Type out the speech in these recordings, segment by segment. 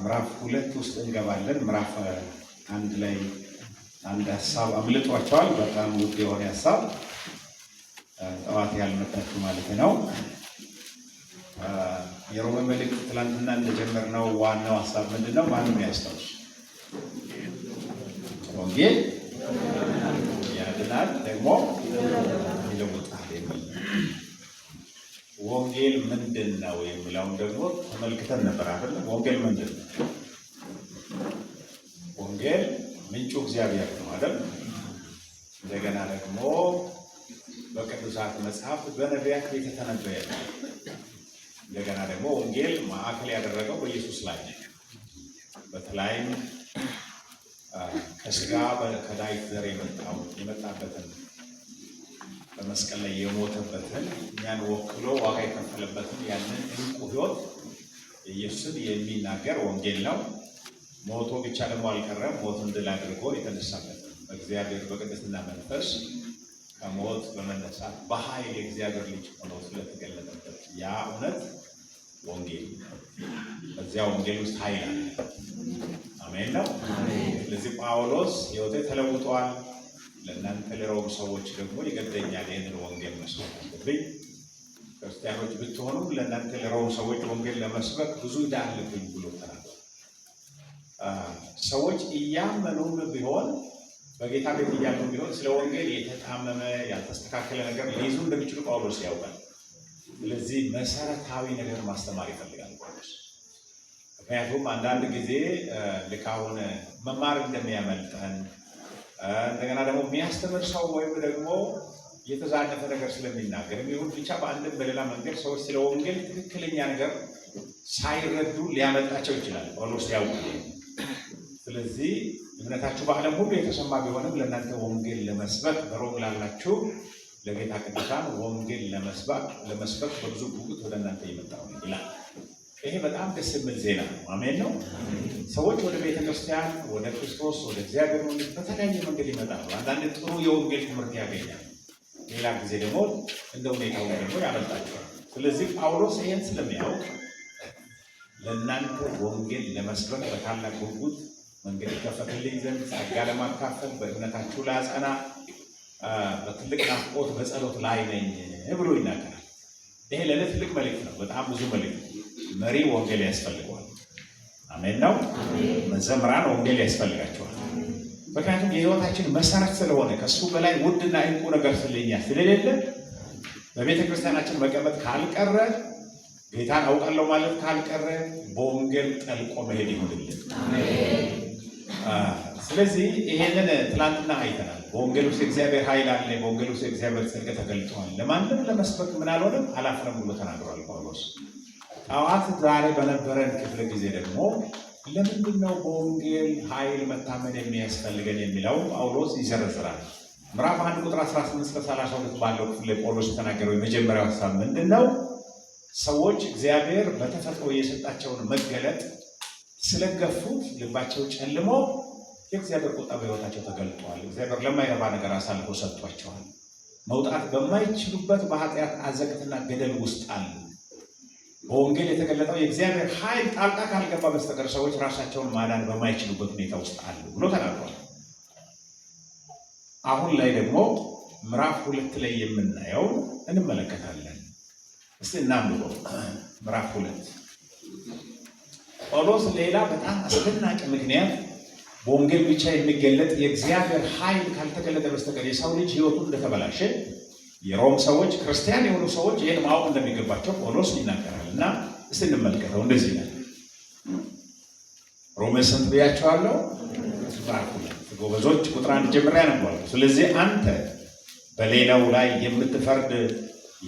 ምዕራፍ 2 ውስጥ እንገባለን። ምዕራፍ 1 ላይ አንድ ሐሳብ አምልጧቸዋል። በጣም ውድ የሆነ ሐሳብ ጠዋት ያልመጣችሁ ማለት ነው። የሮሜ መልእክት ትላንትና እንደጀመርነው ዋናው ሐሳብ ምንድነው? ማንም ያስታውስ? ወንጌል ያድናል ደግሞ ይለውጣል የሚል ወንጌል ምንድን ነው የሚለውን ደግሞ ተመልክተን ነበር አይደል? ወንጌል ምንድን ነው? ወንጌል ምንጩ እግዚአብሔር ነው አይደል? እንደገና ደግሞ በቅዱሳት መጽሐፍት በነቢያት የተተነበየ ነው። እንደገና ደግሞ ወንጌል ማዕከል ያደረገው በኢየሱስ ላይ ነው። በተለይም ከስጋ ከዳዊት ዘር የመጣበትን በመስቀል ላይ የሞተበትን እኛን ወክሎ ዋጋ የከፈለበትን ያንን እንቁ ሕይወት ኢየሱስን የሚናገር ወንጌል ነው። ሞቶ ብቻ ደግሞ አልቀረም። ሞትን ድል አድርጎ የተነሳበት በእግዚአብሔር በቅድስና መንፈስ ከሞት በመነሳት በኃይል የእግዚአብሔር ልጅ ሆኖ ስለተገለጠበት ያ እውነት ወንጌል። በዚያ ወንጌል ውስጥ ኃይል አለ። አሜን ነው። ስለዚህ ጳውሎስ ሕይወቴ ተለውጧል፣ ለእናንተ ለሮም ሰዎች ደግሞ ይገደኛል ይህንን ወንጌል መስበክ አለብኝ። ክርስቲያኖች ብትሆኑ ለእናንተ ለሮም ሰዎች ወንጌል ለመስበክ ብዙ ዕዳ አለብኝ ብሎ ተናግሯል። ሰዎች እያመኑም ቢሆን በጌታ ቤት እያሉ ቢሆን ስለ ወንጌል የተጣመመ ያልተስተካከለ ነገር ሊይዙ እንደሚችሉ ጳውሎስ ያውቃል። ስለዚህ መሰረታዊ ነገር ማስተማር ይፈልጋል ጳውሎስ። ምክንያቱም አንዳንድ ጊዜ ልክ አሁን መማር እንደሚያመልጠን እንደገና ደግሞ የሚያስተምር ሰው ወይም ደግሞ የተዛነፈ ነገር ስለሚናገር የሚሆን ብቻ በአንድም በሌላ መንገድ ሰዎች ስለ ወንጌል ትክክለኛ ነገር ሳይረዱ ሊያመልጣቸው ይችላል። ጳውሎስ ያውቃል። ስለዚህ እምነታችሁ በዓለም ሁሉ የተሰማ ቢሆንም ለእናንተ ወንጌል ለመስበክ በሮም ላላችሁ ለጌታ ቅዱሳን ወንጌል ለመስበክ በብዙ ጉጉት ወደ እናንተ የመጣው ይላል። ይሄ በጣም ደስ የሚል ዜና ነው። አሜን ነው። ሰዎች ወደ ቤተ ክርስቲያን፣ ወደ ክርስቶስ፣ ወደ እግዚአብሔር መንግስት በተለያየ መንገድ ይመጣሉ። አንዳንድ ጥሩ የወንጌል ትምህርት ያገኛል፣ ሌላ ጊዜ ደግሞ እንደ ሁኔታው ደግሞ ያመልጣቸዋል። ስለዚህ ጳውሎስ ይህን ስለሚያውቅ ለእናንተ ወንጌል ለመስበክ በታላቅ ጉጉት መንገድ ይከፈትልኝ ዘንድ ጸጋ ለማካፈል በእምነታችሁ ላጸና በትልቅ ናፍቆት በጸሎት ላይ ነኝ ብሎ ይናገራል። ይሄ ለእኔ ትልቅ መልእክት ነው። በጣም ብዙ መልእክት። መሪ ወንጌል ያስፈልገዋል። አሜን ነው። መዘምራን ወንጌል ያስፈልጋቸዋል። ምክንያቱም የህይወታችን መሰረት ስለሆነ ከሱ በላይ ውድና እንቁ ነገር ስለኛ ስለሌለ በቤተ ክርስቲያናችን መቀመጥ ካልቀረ ጌታን አውቃለሁ ማለት ካልቀረ በወንጌል ጠልቆ መሄድ ይሆንልን። ስለዚህ ይሄንን ትላንትና አይተናል። በወንጌል ውስጥ እግዚአብሔር ኃይል አለ። በወንጌል ውስጥ እግዚአብሔር ጽድቅ ተገልጧል። ለማንም ለመስበክ ምን አልሆነም አላፍረም ብሎ ተናግሯል ጳውሎስ። ጠዋት ዛሬ በነበረን ክፍለ ጊዜ ደግሞ ለምንድን ነው በወንጌል ኃይል መታመን የሚያስፈልገን የሚለው ጳውሎስ ይዘረዝራል። ምዕራፍ 1 ቁጥር 18-32 ባለው ክፍል ጳውሎስ የተናገረው የመጀመሪያው ሀሳብ ምንድን ነው? ሰዎች እግዚአብሔር በተፈጥሮ የሰጣቸውን መገለጥ ስለገፉት ልባቸው ጨልሞ የእግዚአብሔር ቁጣ በሕይወታቸው ተገልጧል። እግዚአብሔር ለማይረባ ነገር አሳልፎ ሰጥቷቸዋል። መውጣት በማይችሉበት በኃጢአት አዘቅትና ገደል ውስጥ አሉ። በወንጌል የተገለጠው የእግዚአብሔር ኃይል ጣልቃ ካልገባ በስተቀር ሰዎች ራሳቸውን ማዳን በማይችሉበት ሁኔታ ውስጥ አሉ ብሎ ተናግሯል። አሁን ላይ ደግሞ ምዕራፍ 2 ላይ የምናየው እንመለከታለን። እስቲ እናንብበው። ምዕራፍ 2 ጳውሎስ ሌላ በጣም አስደናቂ ምክንያት በወንጌል ብቻ የሚገለጥ የእግዚአብሔር ኃይል ካልተገለጠ በስተቀር የሰው ልጅ ሕይወቱ እንደተበላሸ የሮም ሰዎች ክርስቲያን የሆኑ ሰዎች ይህን ማወቅ እንደሚገባቸው ጳውሎስ ይናገራል እና እስቲ እንመልከተው። እንደዚህ ይላል። ሮሜ ስንት ብያቸዋለሁ? ምዕራፍ 2 ጎበዞች ቁጥር 1 ጀምሬ አነባለሁ። ስለዚህ አንተ በሌላው ላይ የምትፈርድ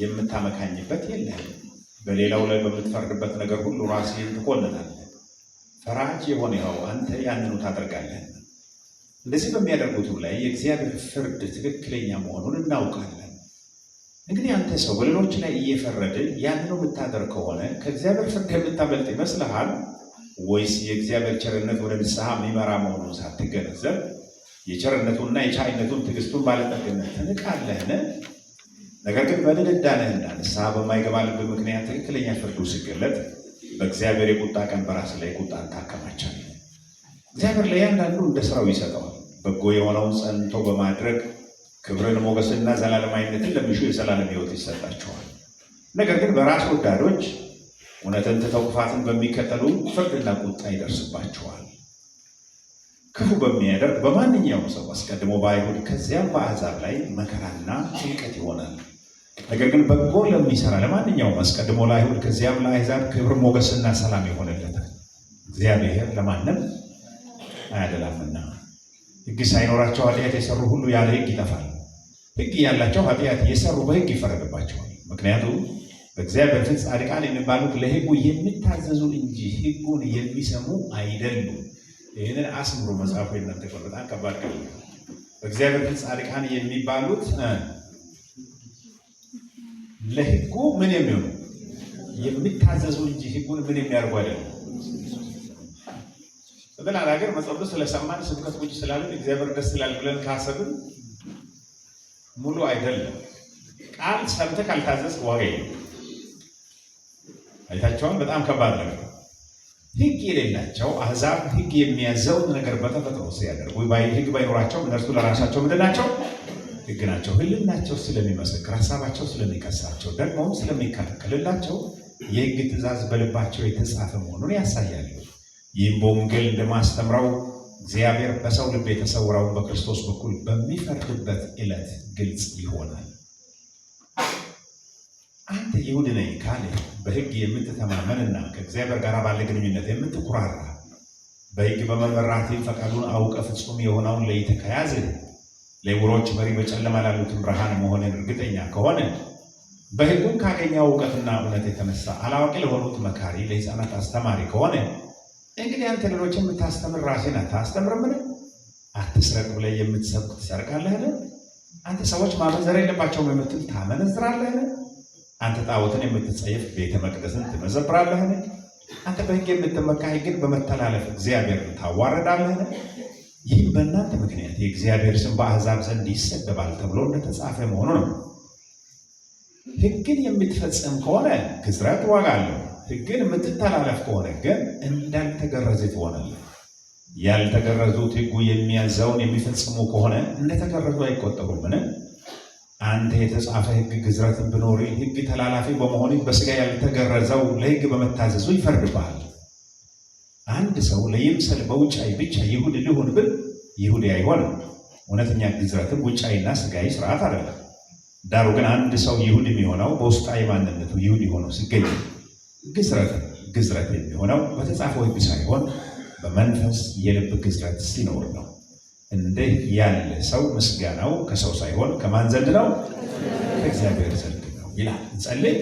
የምታመካኝበት የለህም። በሌላው ላይ በምትፈርድበት ነገር ሁሉ ራስህን ትኮንናለህ። ፈራጅ የሆነው አንተ ያንኑ ታደርጋለህ። እንደዚህ በሚያደርጉት ላይ የእግዚአብሔር ፍርድ ትክክለኛ መሆኑን እናውቃለን። እንግዲህ አንተ ሰው በሌሎች ላይ እየፈረደ ያንኑ የምታደርግ ከሆነ ከእግዚአብሔር ፍርድ የምታመልጥ ይመስልሃል? ወይስ የእግዚአብሔር ቸርነት ወደ ንስሐ የሚመራ መሆኑን ሳትገነዘብ የቸርነቱንና የቻይነቱን ትዕግስቱን ባለጠግነት ትንቃለህን? ነገር ግን በድንዳንህና ንስሐ በማይገባ ልብ ምክንያት ትክክለኛ ፍርዱ ሲገለጥ በእግዚአብሔር የቁጣ ቀን በራስ ላይ ቁጣን ታከማቻለህ። እግዚአብሔር ለእያንዳንዱ እንደ ስራው ይሰጠዋል። በጎ የሆነውን ጸንቶ በማድረግ ክብርን፣ ሞገስና ዘላለማዊነትን ለሚሹ የዘላለም ሕይወት ይሰጣቸዋል። ነገር ግን በራስ ወዳዶች እውነትን ትተው ክፋትን በሚከተሉ ፍርድና ቁጣ ይደርስባቸዋል። ክፉ በሚያደርግ በማንኛውም ሰው አስቀድሞ በአይሁድ ከዚያም በአሕዛብ ላይ መከራና ጭንቀት ይሆናል። ነገር ግን በጎ ለሚሰራ ለማንኛውም አስቀድሞ ለአይሁድ ከዚያም ለአሕዛብ ክብር፣ ሞገስና ሰላም ይሆንለታል። እግዚአብሔር ለማንም አያደላምና። ሕግ ሳይኖራቸው ኃጢአት የሰሩ ሁሉ ያለ ሕግ ይጠፋል። ሕግ ያላቸው ኃጢአት የሰሩ በሕግ ይፈረድባቸዋል። ምክንያቱም በእግዚአብሔር ፊት ጻድቃን የሚባሉት ለሕጉ የሚታዘዙ እንጂ ሕጉን የሚሰሙ አይደሉም። ይህንን አስምሮ መጽሐፉ የእናንተ በጣም ከባድ ቀል። በእግዚአብሔር ፊት ጻድቃን የሚባሉት ለሕጉ ምን የሚሆኑ የሚታዘዙ እንጂ ሕጉን ምን የሚያደርጉ አይደሉም። በሌላ ሀገር መጽሐፍ ስለሰማን ስብከት ቁጭ ስላለን እግዚአብሔር ደስ ይላል ብለን ካሰብን ሙሉ አይደለም። ቃል ሰምተህ ካልታዘዝክ ዋጋ የለም። አይታቸዋል። በጣም ከባድ ነገር። ሕግ የሌላቸው አሕዛብ ሕግ የሚያዘውን ነገር በተፈጥሮ ሲያደርጉ ሕግ ባይኖራቸው እነርሱ ለራሳቸው ምንድን ናቸው? ሕግ ናቸው። ሕልናቸው ስለሚመሰክር፣ ሀሳባቸው ስለሚከሳቸው፣ ደግሞም ስለሚከለክልላቸው የሕግ ትእዛዝ በልባቸው የተጻፈ መሆኑን ያሳያሉ። ይህም በወንጌል እንደማስተምረው እግዚአብሔር በሰው ልብ የተሰወረውን በክርስቶስ በኩል በሚፈርድበት ዕለት ግልጽ ይሆናል። አንተ ይሁድ ነኝ ካለህ በሕግ የምትተማመንና ከእግዚአብሔር ጋር ባለ ግንኙነት የምትኩራራ በሕግ በመመራት ፈቃዱን አውቀ ፍጹም የሆነውን ለይተህ ከያዝህ ለዕውሮች መሪ በጨለማ ላሉትን ብርሃን መሆንን እርግጠኛ ከሆነ በሕጉም ካገኘው እውቀትና እውነት የተነሳ አላዋቂ ለሆኑት መካሪ፣ ለሕፃናት አስተማሪ ከሆነ እንግዲህ አንተ ሌሎችን የምታስተምር ራስህን አታስተምርምን? አትስረቅ ብለህ የምትሰብክ ትሰርቃለህን? አንተ ሰዎች ማመንዘር የለባቸውም የምትል ታመነዝራለህን? አንተ ጣዖትን የምትጸየፍ ቤተ መቅደስን ትመዘብራለህን? አንተ በሕግ የምትመካ ሕግን በመተላለፍ እግዚአብሔርን ታዋረዳለህን? ይህም በእናንተ ምክንያት የእግዚአብሔር ስም በአሕዛብ ዘንድ ይሰደባል ተብሎ እንደተጻፈ መሆኑ ነው። ሕግን የምትፈጽም ከሆነ ግዝረት ዋጋ አለው። ሕግን የምትተላለፍ ከሆነ ግን እንዳልተገረዘ ትሆናለህ። ያልተገረዙት ሕጉ የሚያዘውን የሚፈጽሙ ከሆነ እንደተገረዙ አይቆጠሩምን? አንተ የተጻፈ ሕግ ግዝረትን ብኖር ሕግ ተላላፊ በመሆን በሥጋ ያልተገረዘው ለሕግ በመታዘዙ ይፈርድብሃል። አንድ ሰው ለይምሰል በውጫዊ ብቻ ይሁድ ሊሆን ብል ይሁዲ አይሆንም። እውነተኛ ግዝረትም ውጫዊና ሥጋዊ ሥርዓት አይደለም። ዳሩ ግን አንድ ሰው ይሁድ የሚሆነው በውስጣዊ ማንነቱ ይሁዲ ሆኖ ሲገኝ፣ ግዝረት የሚሆነው በተጻፈው ሕግ ሳይሆን በመንፈስ የልብ ግዝረት ሲኖር ነው። እንዲህ ያለ ሰው ምስጋናው ከሰው ሳይሆን ከማን ዘንድ ነው? ከእግዚአብሔር ዘንድ ነው ይላል። እንጸልይ።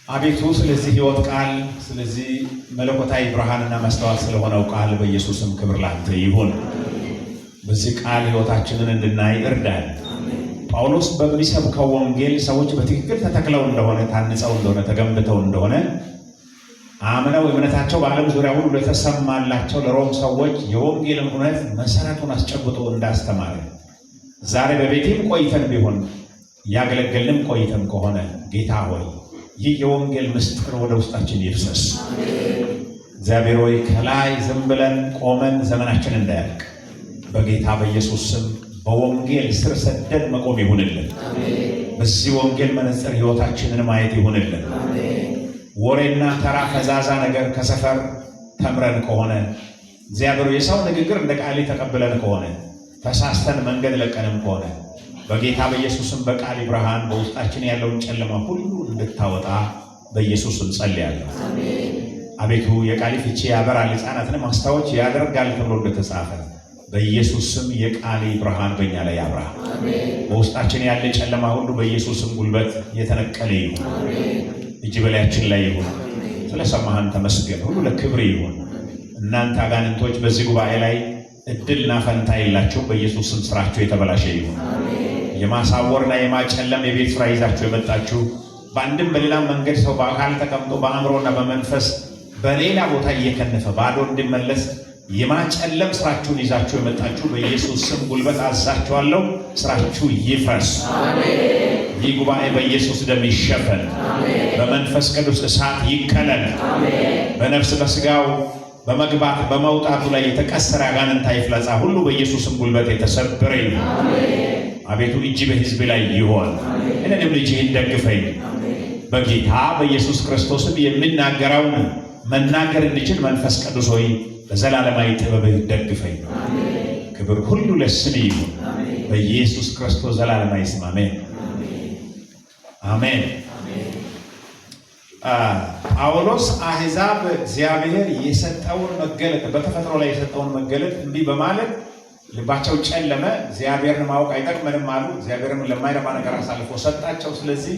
አቤቱ ስለዚህ ሕይወት ቃል፣ ስለዚህ መለኮታዊ ብርሃንና ማስተዋል ስለሆነው ቃል በኢየሱስም ክብር ላንተ ይሁን። በዚህ ቃል ሕይወታችንን እንድናይ እርዳን። ጳውሎስ በሚሰብከው ወንጌል ሰዎች በትክክል ተተክለው እንደሆነ፣ ታንጸው እንደሆነ፣ ተገንብተው እንደሆነ አምነው እምነታቸው በዓለም ዙሪያ ሁሉ ለተሰማላቸው ለሮም ሰዎች የወንጌልን እውነት መሰረቱን አስጨብጦ እንዳስተማረ ዛሬ በቤቴም ቆይተን ቢሆን ያገለገልንም ቆይተን ከሆነ ጌታ ሆይ ይህ የወንጌል ምስጢር ወደ ውስጣችን ይፍሰስ። እግዚአብሔር ሆይ ከላይ ዝም ብለን ቆመን ዘመናችን እንዳያልቅ በጌታ በኢየሱስ ስም በወንጌል ስር ሰደድ መቆም ይሁንልን። በዚህ ወንጌል መነጽር ሕይወታችንን ማየት ይሁንልን። ወሬና ተራ ፈዛዛ ነገር ከሰፈር ተምረን ከሆነ እግዚአብሔር የሰው ንግግር እንደ ቃሌ ተቀብለን ከሆነ ተሳስተን መንገድ ለቀንም ከሆነ በጌታ በኢየሱስም በቃል ብርሃን በውስጣችን ያለውን ጨለማ ሁሉ እንድታወጣ በኢየሱስም ጸልያለሁ። አቤቱ የቃል ፍቺ ያበራል፣ ሕፃናትን ማስታወች ያደርጋል ተብሎ እንደተጻፈ በኢየሱስም የቃል ብርሃን በእኛ ላይ ያብራ። በውስጣችን ያለ ጨለማ ሁሉ በኢየሱስም ጉልበት የተነቀለ ይሁን። እጅ በላያችን ላይ ይሁን። ስለሰማህን ተመስገን። ሁሉ ለክብር ይሁን። እናንተ አጋንንቶች በዚህ ጉባኤ ላይ እድልና ፈንታ የላችሁ። በኢየሱስም ስራችሁ የተበላሸ ይሁን። የማሳወርና የማጨለም የቤት ስራ ይዛችሁ የመጣችሁ በአንድም በሌላም መንገድ ሰው በአካል ተቀምጦ በአእምሮና በመንፈስ በሌላ ቦታ እየከነፈ ባዶ እንዲመለስ የማጨለም ስራችሁን ይዛችሁ የመጣችሁ በኢየሱስ ስም ጉልበት አዛችኋለሁ። ስራችሁ ይፍረስ። ይህ ጉባኤ በኢየሱስ ደም ይሸፈን። በመንፈስ ቅዱስ እሳት ይከለል። በነፍስ በስጋው በመግባት በመውጣቱ ላይ የተቀሰረ አጋንንታዊ ፍላጻ ሁሉ በኢየሱስም ጉልበት የተሰበረ ይሁን። አቤቱ እጅ በሕዝብ ላይ ይሆን። እኔንም ልጅህን ደግፈኝ። በጌታ በኢየሱስ ክርስቶስም የሚናገረውን መናገር እንድችል መንፈስ ቅዱስ ሆይ በዘላለማዊ ጥበብህ ደግፈኝ። ክብር ሁሉ ለስምህ ይሁን። በኢየሱስ ክርስቶስ ዘላለማዊ ስም አሜን፣ አሜን። ጳውሎስ አሕዛብ እግዚአብሔር የሰጠውን መገለጥ በተፈጥሮ ላይ የሰጠውን መገለጥ እምቢ በማለት ልባቸው ጨለመ። እግዚአብሔርን ማወቅ አይጠቅመንም አሉ። እግዚአብሔርን ለማይረባ ነገር አሳልፎ ሰጣቸው። ስለዚህ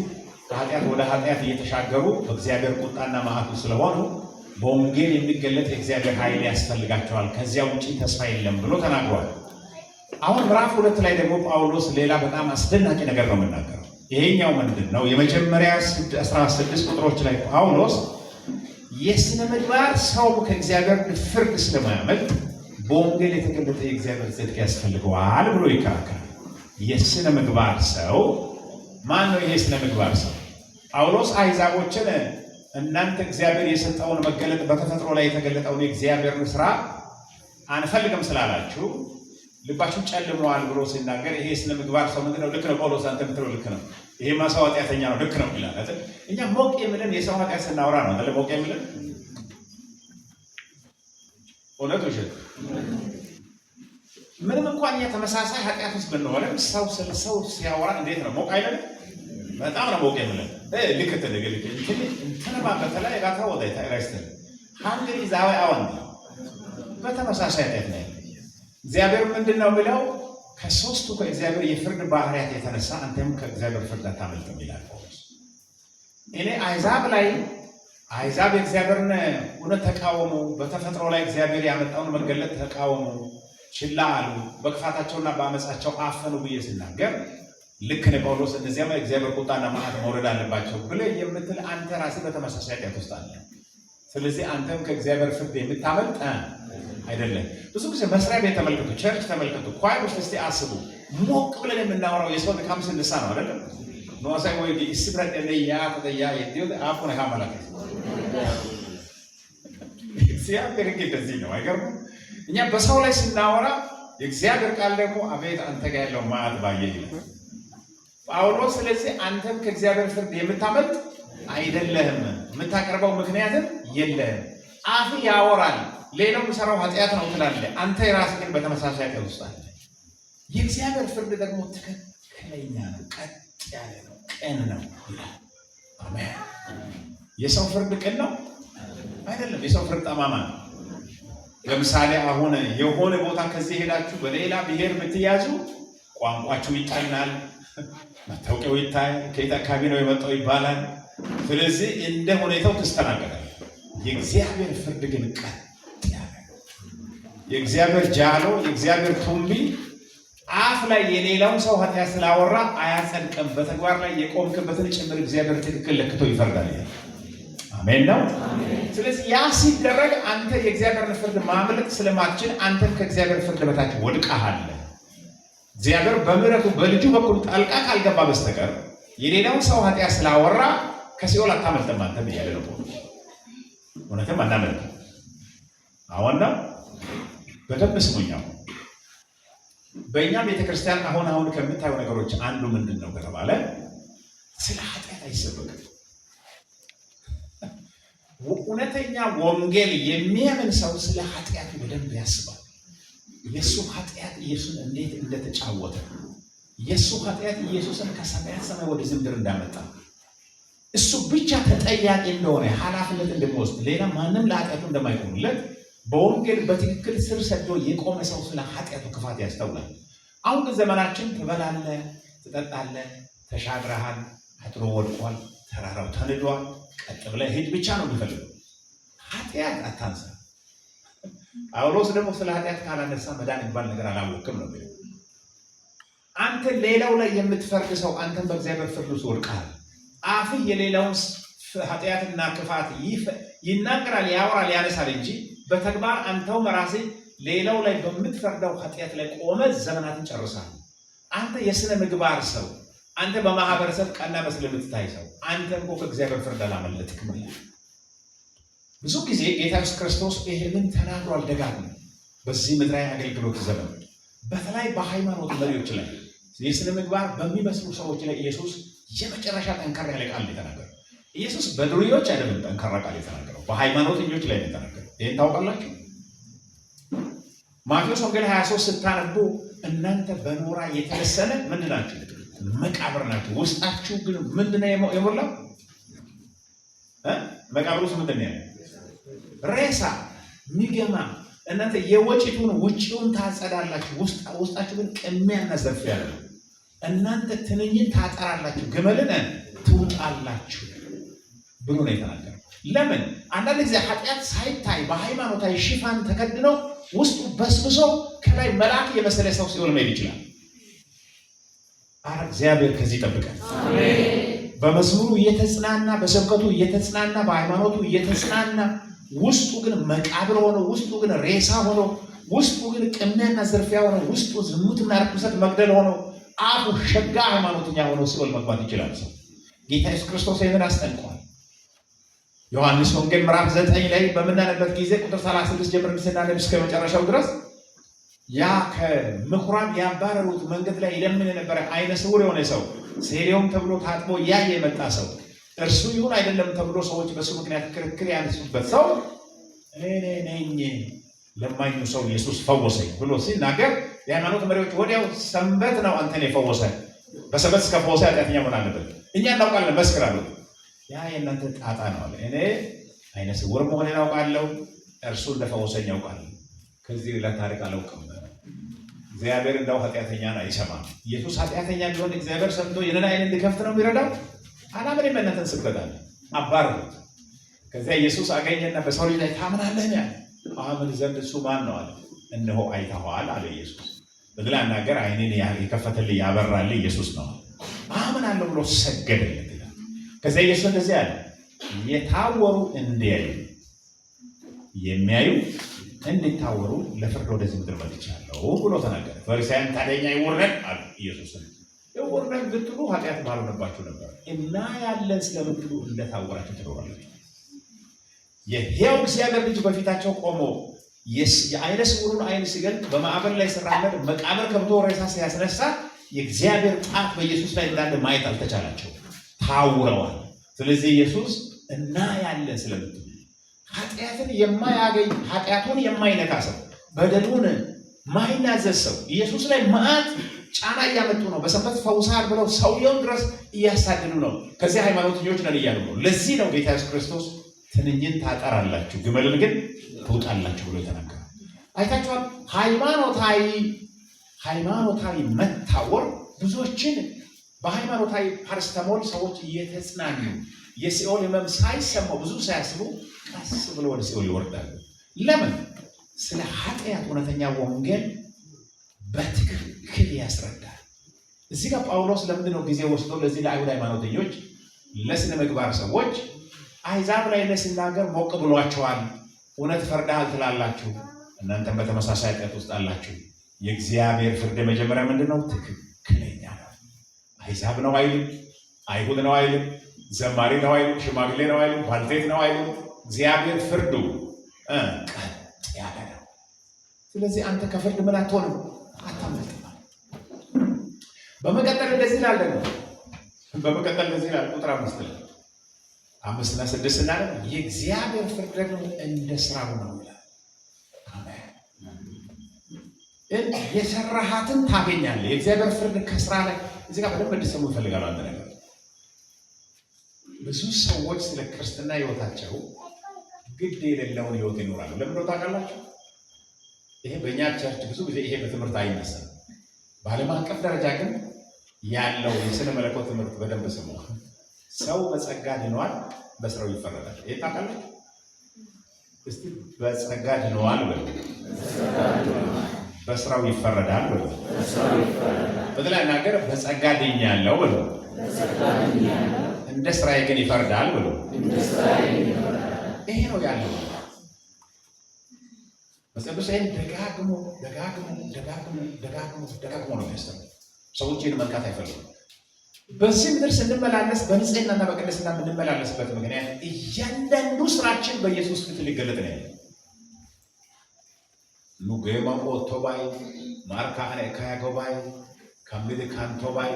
ከኃጢአት ወደ ኃጢአት እየተሻገሩ በእግዚአብሔር ቁጣና መዓቱ ስለሆኑ በወንጌል የሚገለጥ የእግዚአብሔር ኃይል ያስፈልጋቸዋል፣ ከዚያ ውጪ ተስፋ የለም ብሎ ተናግሯል። አሁን ምዕራፍ 2 ላይ ደግሞ ጳውሎስ ሌላ በጣም አስደናቂ ነገር ነው የምናገረው። ይሄኛው ምንድን ነው? የመጀመሪያ 16 ቁጥሮች ላይ ጳውሎስ የሥነ ምግባር ሰው ከእግዚአብሔር ፍርድ ስለማያመልጥ በወንጌል የተገለጠ የእግዚአብሔር ጽድቅ ያስፈልገዋል ብሎ ይከራከራል። የሥነ ምግባር ሰው ማን ነው? ይሄ ሥነ ምግባር ሰው ጳውሎስ አሕዛቦችን እናንተ እግዚአብሔር የሰጠውን መገለጥ በተፈጥሮ ላይ የተገለጠውን የእግዚአብሔርን ስራ አንፈልግም ስላላችሁ ልባችሁ ጨልመዋል ብሎ ሲናገር ይሄ ሥነ ምግባር ሰው ምንድነው? ልክ ነው ጳውሎስ፣ አንተ የምትለው ልክ ነው። ይሄማ ሰው ኃጢአተኛ ነው፣ ልክ ነው ይላል አይደል? እኛ ሞቅ የምለን የሰው ኃጢአት ስናወራ ነው አይደል? ሞቅ የምለን እውነት ውሸት ምንም እንኳን እኛ ተመሳሳይ ኃጢአት ውስጥ ብንሆንም ሰው ስለ ሰው ሲያወራ እንዴት ነው ሞቅ አይደለም? በጣም ነው ሞቅ የምለን። ልክ ተደገልክ እንተነባ በተለይ ጋታ ወዳይ ታይራይስተን ሃንግሪ ዛው አወን በተመሳሳይ ኃጢአት ነው። እግዚአብሔር ምንድን ነው ብለው ከሶስቱ ከእግዚአብሔር የፍርድ ባህሪያት የተነሳ አንተም ከእግዚአብሔር ፍርድ አታመልጥም ይላል ጳውሎስ። እኔ አሕዛብ የእግዚአብሔርን እውነት ተቃወሙ፣ በተፈጥሮ ላይ እግዚአብሔር ያመጣውን መገለጥ ተቃወሙ፣ ችላ አሉ፣ በክፋታቸውና በአመፃቸው አፈኑ ብዬ ሲናገር ልክ ነው ጳውሎስ። እንደዚያማ የእግዚአብሔር ቁጣና መዓት መውረድ አለባቸው ብለህ የምትል አንተ ራስህ በተመሳሳይ ኃጢአት ውስጥ አለ። ስለዚህ አንተም ከእግዚአብሔር ፍርድ የምታመልጥ አይደለም። ብዙ ጊዜ መስሪያ ቤት ተመልከቱ፣ ቸርች ተመልከቱ፣ ኳይ ውስጥ እስቲ አስቡ። ሞቅ ብለን የምናወራው የሰው ድካም ስንሳ ነው አይደለም? ነዋሳይ ወይ ይስብራል ለያ ተያ የዲው አፉን ካመላከ እግዚአብሔር ግን እንደዚህ ነው። አይገርም? እኛ በሰው ላይ ስናወራ የእግዚአብሔር ቃል ደግሞ አቤት አንተ ጋር ያለው መዓት ባየህ ይላል ጳውሎስ። ስለዚህ አንተም ከእግዚአብሔር ፍርድ የምታመልጥ አይደለህም፣ የምታቀርበው ምክንያትም የለህም። አፍ ያወራል፣ ሌላው የሚሰራው ኃጢአት ነው ትላለህ። አንተ የራስህ ግን በተመሳሳይ ኃጢአት ውስጥ አለ። የእግዚአብሔር ፍርድ ደግሞ ትክክለኛ ነው፣ ቀጥ ያለ ነው፣ ቅን ነው ይላል። አሜን። የሰው ፍርድ ቅን ነው አይደለም። የሰው ፍርድ ጠማማ ነው። ለምሳሌ አሁን የሆነ ቦታ ከዚህ ሄዳችሁ በሌላ ብሔር ብትያዙ ቋንቋችሁ ይጠናል፣ መታወቂያው ይታይ፣ ከየት አካባቢ ነው የመጣው ይባላል። ስለዚህ እንደ ሁኔታው ትስተናገዳል። የእግዚአብሔር ፍርድ ግን ቀጥ ያለ ነው። የእግዚአብሔር ጃሎ፣ የእግዚአብሔር ቱምቢ አፍ ላይ የሌላውን ሰው ኃጢአት ስላወራ አያጸድቅም። በተግባር ላይ የቆምክበትን ጭምር እግዚአብሔር ትክክል ለክቶ ይፈርዳል። አሜን ነው። ስለዚህ ያ ሲደረግ አንተ የእግዚአብሔርን ፍርድ ማምለጥ ስለማትችል አንተም ከእግዚአብሔር ፍርድ በታች ወድቀሃል። እግዚአብሔር በምሕረቱ በልጁ በኩል ጣልቃ ካልገባ በስተቀር የሌላውን ሰው ኃጢአት ስላወራ ከሲኦል አታመልጥም አንተ ብያለሁ ነው። እውነትም አናመልጥም። አሁን ነው በደንብ ስሙኛው። በእኛ ቤተክርስቲያን አሁን ከምታዩ ነገሮች አንዱ ምንድን ነው ከተባለ ስለ ኃጢአት አይሰበክም። እውነተኛ ወንጌል የሚያምን ሰው ስለ ኃጢአቱ በደንብ ያስባል። የእሱ ኃጢአት ኢየሱስን እንዴት እንደተጫወተ፣ የእሱ ኃጢአት ኢየሱስን ከሰማያት ሰማይ ወደ ምድር እንዳመጣ፣ እሱ ብቻ ተጠያቂ እንደሆነ ኃላፊነት እንደሚወስድ፣ ሌላ ማንም ለኃጢአቱ እንደማይቆምለት በወንጌል በትክክል ስር ሰዶ የቆመ ሰው ስለ ኃጢአቱ ክፋት ያስተውላል። አሁን ግን ዘመናችን ትበላለህ፣ ትጠጣለህ፣ ተሻግረሃል፣ አጥሮ ወድቋል፣ ተራራው ተንዷል፣ ቀጥ ብለህ ሂድ ብቻ ነው የሚፈልገው። ኃጢአት አታንሳ። ጳውሎስ ደግሞ ስለ ኃጢአት ካላነሳ መዳን የሚባል ነገር አላወቅም ነው የሚለው። አንተ ሌላው ላይ የምትፈርድ ሰው አንተም በእግዚአብሔር ፍርድ ውስጥ ወድቀሃል። አፍህ የሌላውን ኃጢአትና ክፋት ይናገራል፣ ያወራል፣ ያነሳል እንጂ በተግባር አንተው ራስህ ሌላው ላይ በምትፈርደው ኃጢአት ላይ ቆመ ዘመናትን ጨርሳል። አንተ የሥነ ምግባር ሰው፣ አንተ በማህበረሰብ ቀና መስለህ የምትታይ ሰው አንተ እኮ ከእግዚአብሔር ፍርድ አላመለጥክም። ብዙ ጊዜ ጌታ ኢየሱስ ክርስቶስ ይሄንን ተናግሯል ደጋግሞ በዚህ ምድራዊ አገልግሎት ዘመን በተለይ በሃይማኖት መሪዎች ላይ የሥነ ምግባር በሚመስሉ ሰዎች ላይ ኢየሱስ የመጨረሻ ጠንካራ ያለ ቃል የተናገረው። ኢየሱስ በዱርዮች አይደለም ጠንካራ ቃል የተናገረው፣ በሃይማኖተኞች ላይ የተናገረው። ይሄን ታውቃላችሁ። ማቴዎስ ወንጌል 23 ስታነቡ እናንተ በኖራ የተለሰነ ምንድን ናችሁ? መቃብር ናችሁ። ውስጣችሁ ግን ምንድነው የሞላው? መቃብር ውስጥ ምንድን ነው? ሬሳ ሚገማ። እናንተ የወጪቱን ውጪውን ታጸዳላችሁ፣ ውስጣችሁ ግን ቅሚያና ዘርፊያ ያለው። እናንተ ትንኝን ታጠራላችሁ፣ ግመልን ትውጣላችሁ ብሎ ነው የተናገረው። ለምን? አንዳንድ ጊዜ ኃጢአት ሳይታይ በሃይማኖታዊ ሽፋን ተከድነው ውስጡ በስብሶ ከላይ መልአክ የመሰለ ሰው ሲሆን መሄድ ይችላል። እግዚአብሔር ከዚህ ይጠብቃል። በመዝሙሩ እየተጽናና በስብከቱ እየተጽናና በሃይማኖቱ እየተጽናና ውስጡ ግን መቃብር ሆኖ ውስጡ ግን ሬሳ ሆኖ ውስጡ ግን ቅሚያና ዝርፊያ ሆኖ ውስጡ ዝሙትና ርኩሰት መግደል ሆኖ አፉ ሸጋ ሃይማኖተኛ ሆኖ ሲኦል መግባት ይችላል ሰው። ጌታ ኢየሱስ ክርስቶስ ይህንን አስጠንቅቋል። ዮሐንስ ወንጌል ምዕራፍ 9 ላይ በምናነበት ጊዜ ቁጥር 36 ጀምረን ስናነብ እስከ መጨረሻው ድረስ ያ ከምኩራብ ያባረሩት መንገድ ላይ ይለምን የነበረ አይነ ስውር የሆነ ሰው ሴሌውም ተብሎ ታጥቦ ያየ የመጣ ሰው እርሱ ይሁን አይደለም ተብሎ ሰዎች በሱ ምክንያት ክርክር ያነሱበት ሰው እኔ ነኝ ለማኙ ሰው ኢየሱስ ፈወሰኝ ብሎ ሲናገር የሃይማኖት መሪዎች ወዲያው ሰንበት ነው አንተን የፈወሰ፣ በሰንበት እስከፈወሰ ኃጢአተኛ መሆን አለበት፣ እኛ እናውቃለን መስክር አሉት። ያ የእናንተ ጣጣ ነው አለ። እኔ አይነ ስውር መሆኔን አውቃለሁ፣ እርሱ እንደፈወሰኝ ያውቃል። ከዚህ ሌላ ታሪክ አላውቅም። እግዚአብሔር እንዳው ኃጢአተኛን አይሰማም። ኢየሱስ ኃጢአተኛ ቢሆን እግዚአብሔር ሰምቶ የነና አይን እንድከፍት ነው የሚረዳው። አላምን የመነተን ስበታል አባሩት። ከዚያ ኢየሱስ አገኘና በሰው ልጅ ላይ ታምናለህ ያለ አምን ዘንድ እሱ ማን ነው አለ። እነሆ አይተኸዋል አለ ኢየሱስ። በሌላ አነጋገር አይኔን የከፈተልኝ ያበራልኝ ኢየሱስ ነው። አምናለሁ ብሎ ሰገደለት። ከዚያ ኢየሱስ እንደዚህ አለ፣ የታወሩ እንዲያዩ የሚያዩ እንዲታወሩ ለፍርድ ወደዚህ ምድር መጥቻለሁ ብሎ ተናገረ። ፈሪሳውያን ታዲያ ይወረድ አሉ ኢየሱስን። ይወረድ ብትሉ ኃጢአት ባልሆነባችሁ ነበር፣ እና ያለን ስለምትሉ እንደታወራችሁ ትኖራላችሁ። የሕያው እግዚአብሔር ልጅ በፊታቸው ቆሞ የአይነ ስውሩን አይን ሲገልጥ በማዕበል ላይ ሲራመድ መቃብር ከብቶ ሬሳ ሲያስነሳ የእግዚአብሔር ጣት በኢየሱስ ላይ እንዳለ ማየት አልተቻላቸው፣ ታውረዋል። ስለዚህ ኢየሱስ እና ያለን ስለምትሉ ኃጢአትን የማያገኝ ኃጢአቱን የማይነካ ሰው በደሉን ማይናዘዝ ሰው ኢየሱስ ላይ መዓት ጫና እያመጡ ነው። በሰንበት ፈውሳል ብለው ሰውየውን ድረስ እያሳደዱ ነው። ከዚህ ሃይማኖተኞች ነን እያሉ ነው። ለዚህ ነው ጌታ ኢየሱስ ክርስቶስ ትንኝን ታጠራላችሁ ግመልን ግን ትውጣላችሁ ብሎ የተናገረው። አይታችኋል። ሃይማኖታዊ መታወር ብዙዎችን በሃይማኖታዊ ፓራሲታሞል ሰዎች እየተጽናኑ የሲኦል ህመም ሳይሰማው ብዙ ሳያስቡ ቀስ ብሎ ወደ ሲኦል ይወርዳሉ። ለምን? ስለ ኃጢአት እውነተኛ ወንጌል በትክክል ያስረዳል። እዚህ ጋር ጳውሎስ ለምንድን ነው ጊዜ ወስዶ ለዚህ ለአይሁድ ሃይማኖተኞች ለስነ ምግባር ሰዎች አሕዛብ ላይ ሲናገር ሞቅ ብሏቸዋል። እውነት ፈርዳሃል ትላላችሁ፣ እናንተም በተመሳሳይ ኃጢአት ውስጥ አላችሁ። የእግዚአብሔር ፍርድ መጀመሪያ ምንድን ነው? ትክክለኛ ነው። አሕዛብ ነው አይልም፣ አይሁድ ነው አይልም፣ ዘማሪ ነው አይልም፣ ሽማግሌ ነው አይልም፣ ባልቴት ነው አይልም። እግዚአብሔር ፍርዱ ቀጥ ያለ ነው። ስለዚህ አንተ ከፍርድ ምን አትሆንም? አታመልጥም። በመቀጠል እንደዚህ ይላል ደግሞ ቁጥር 5 እና 6 እና የእግዚአብሔር ፍርድ ደግሞ እንደ ስራው ነው ይላል። አሜን። የሰራሃትን ታገኛለህ። የእግዚአብሔር ፍርድ ከስራ ላይ እዚህ ጋር በደንብ እንድትሰሙ እፈልጋለሁ። አንተ ነገር ብዙ ሰዎች ስለ ክርስትና ህይወታቸው ግድ የሌለውን ህይወት ይኖራሉ። ለምን ነው ታውቃላችሁ? ይሄ በእኛ ቸርች ብዙ ጊዜ ይሄ በትምህርት አይነሳም። በዓለም አቀፍ ደረጃ ግን ያለው የስነ መለኮት ትምህርት በደንብ ስሙ። ሰው በጸጋ ድኗል፣ በስራው ይፈረዳል። ይሄ ታውቃላችሁ? እስቲ በጸጋ ድኗል በሉ፣ በስራው ይፈረዳል በሉ። በሌላ ነገር በጸጋ ድኛለሁ በሉ፣ እንደ ስራዬ ግን ይፈርዳል በሉ። ይሄ ነው ያለው። መጽሐፍ ይሄን ደጋግሞ ነው የሚያስተምረው። ሰዎች ይህን መንካት አይፈልጉም። በዚህ ምድር ስንመላለስ በንጽህናና በቅድስና የምንመላለስበት ምክንያት እያንዳንዱ ስራችን በኢየሱስ ፊት ሊገለጥ ነው። ኑጌማ ኦቶባይ ማርካነ ካያጎባይ ከምድ ካንቶባይ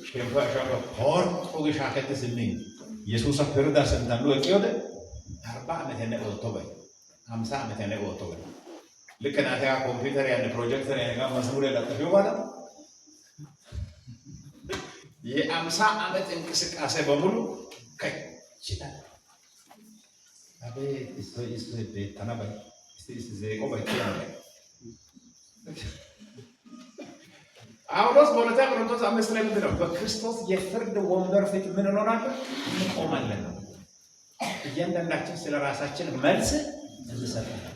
ሸፋሻ ፖርቶ ገሻከተ ስሚን ኢየሱስ አፈርዳ ሰንታሉ እቂወደ 40 ዓመት የነ ኦቶባይ 50 ዓመት የነ ኦቶባይ ለከናታ ኮምፒውተር ያለ ፕሮጀክተር ያለ መስሙር ያላጠፈው ማለት የ50 ዓመት እንቅስቃሴ በሙሉ ከችላል አቤት እስቲ ተናበይ እስቲ ዘቆ ባይተናበ ጳውሎስ በሁለተኛ ቆሮንቶስ 5 ላይ ምንድነው በክርስቶስ የፍርድ ወንበር ፊት ምን እንሆናለን? እንቆማለን ነው። እያንዳንዳችን ስለ ራሳችን መልስ እንሰጣለን።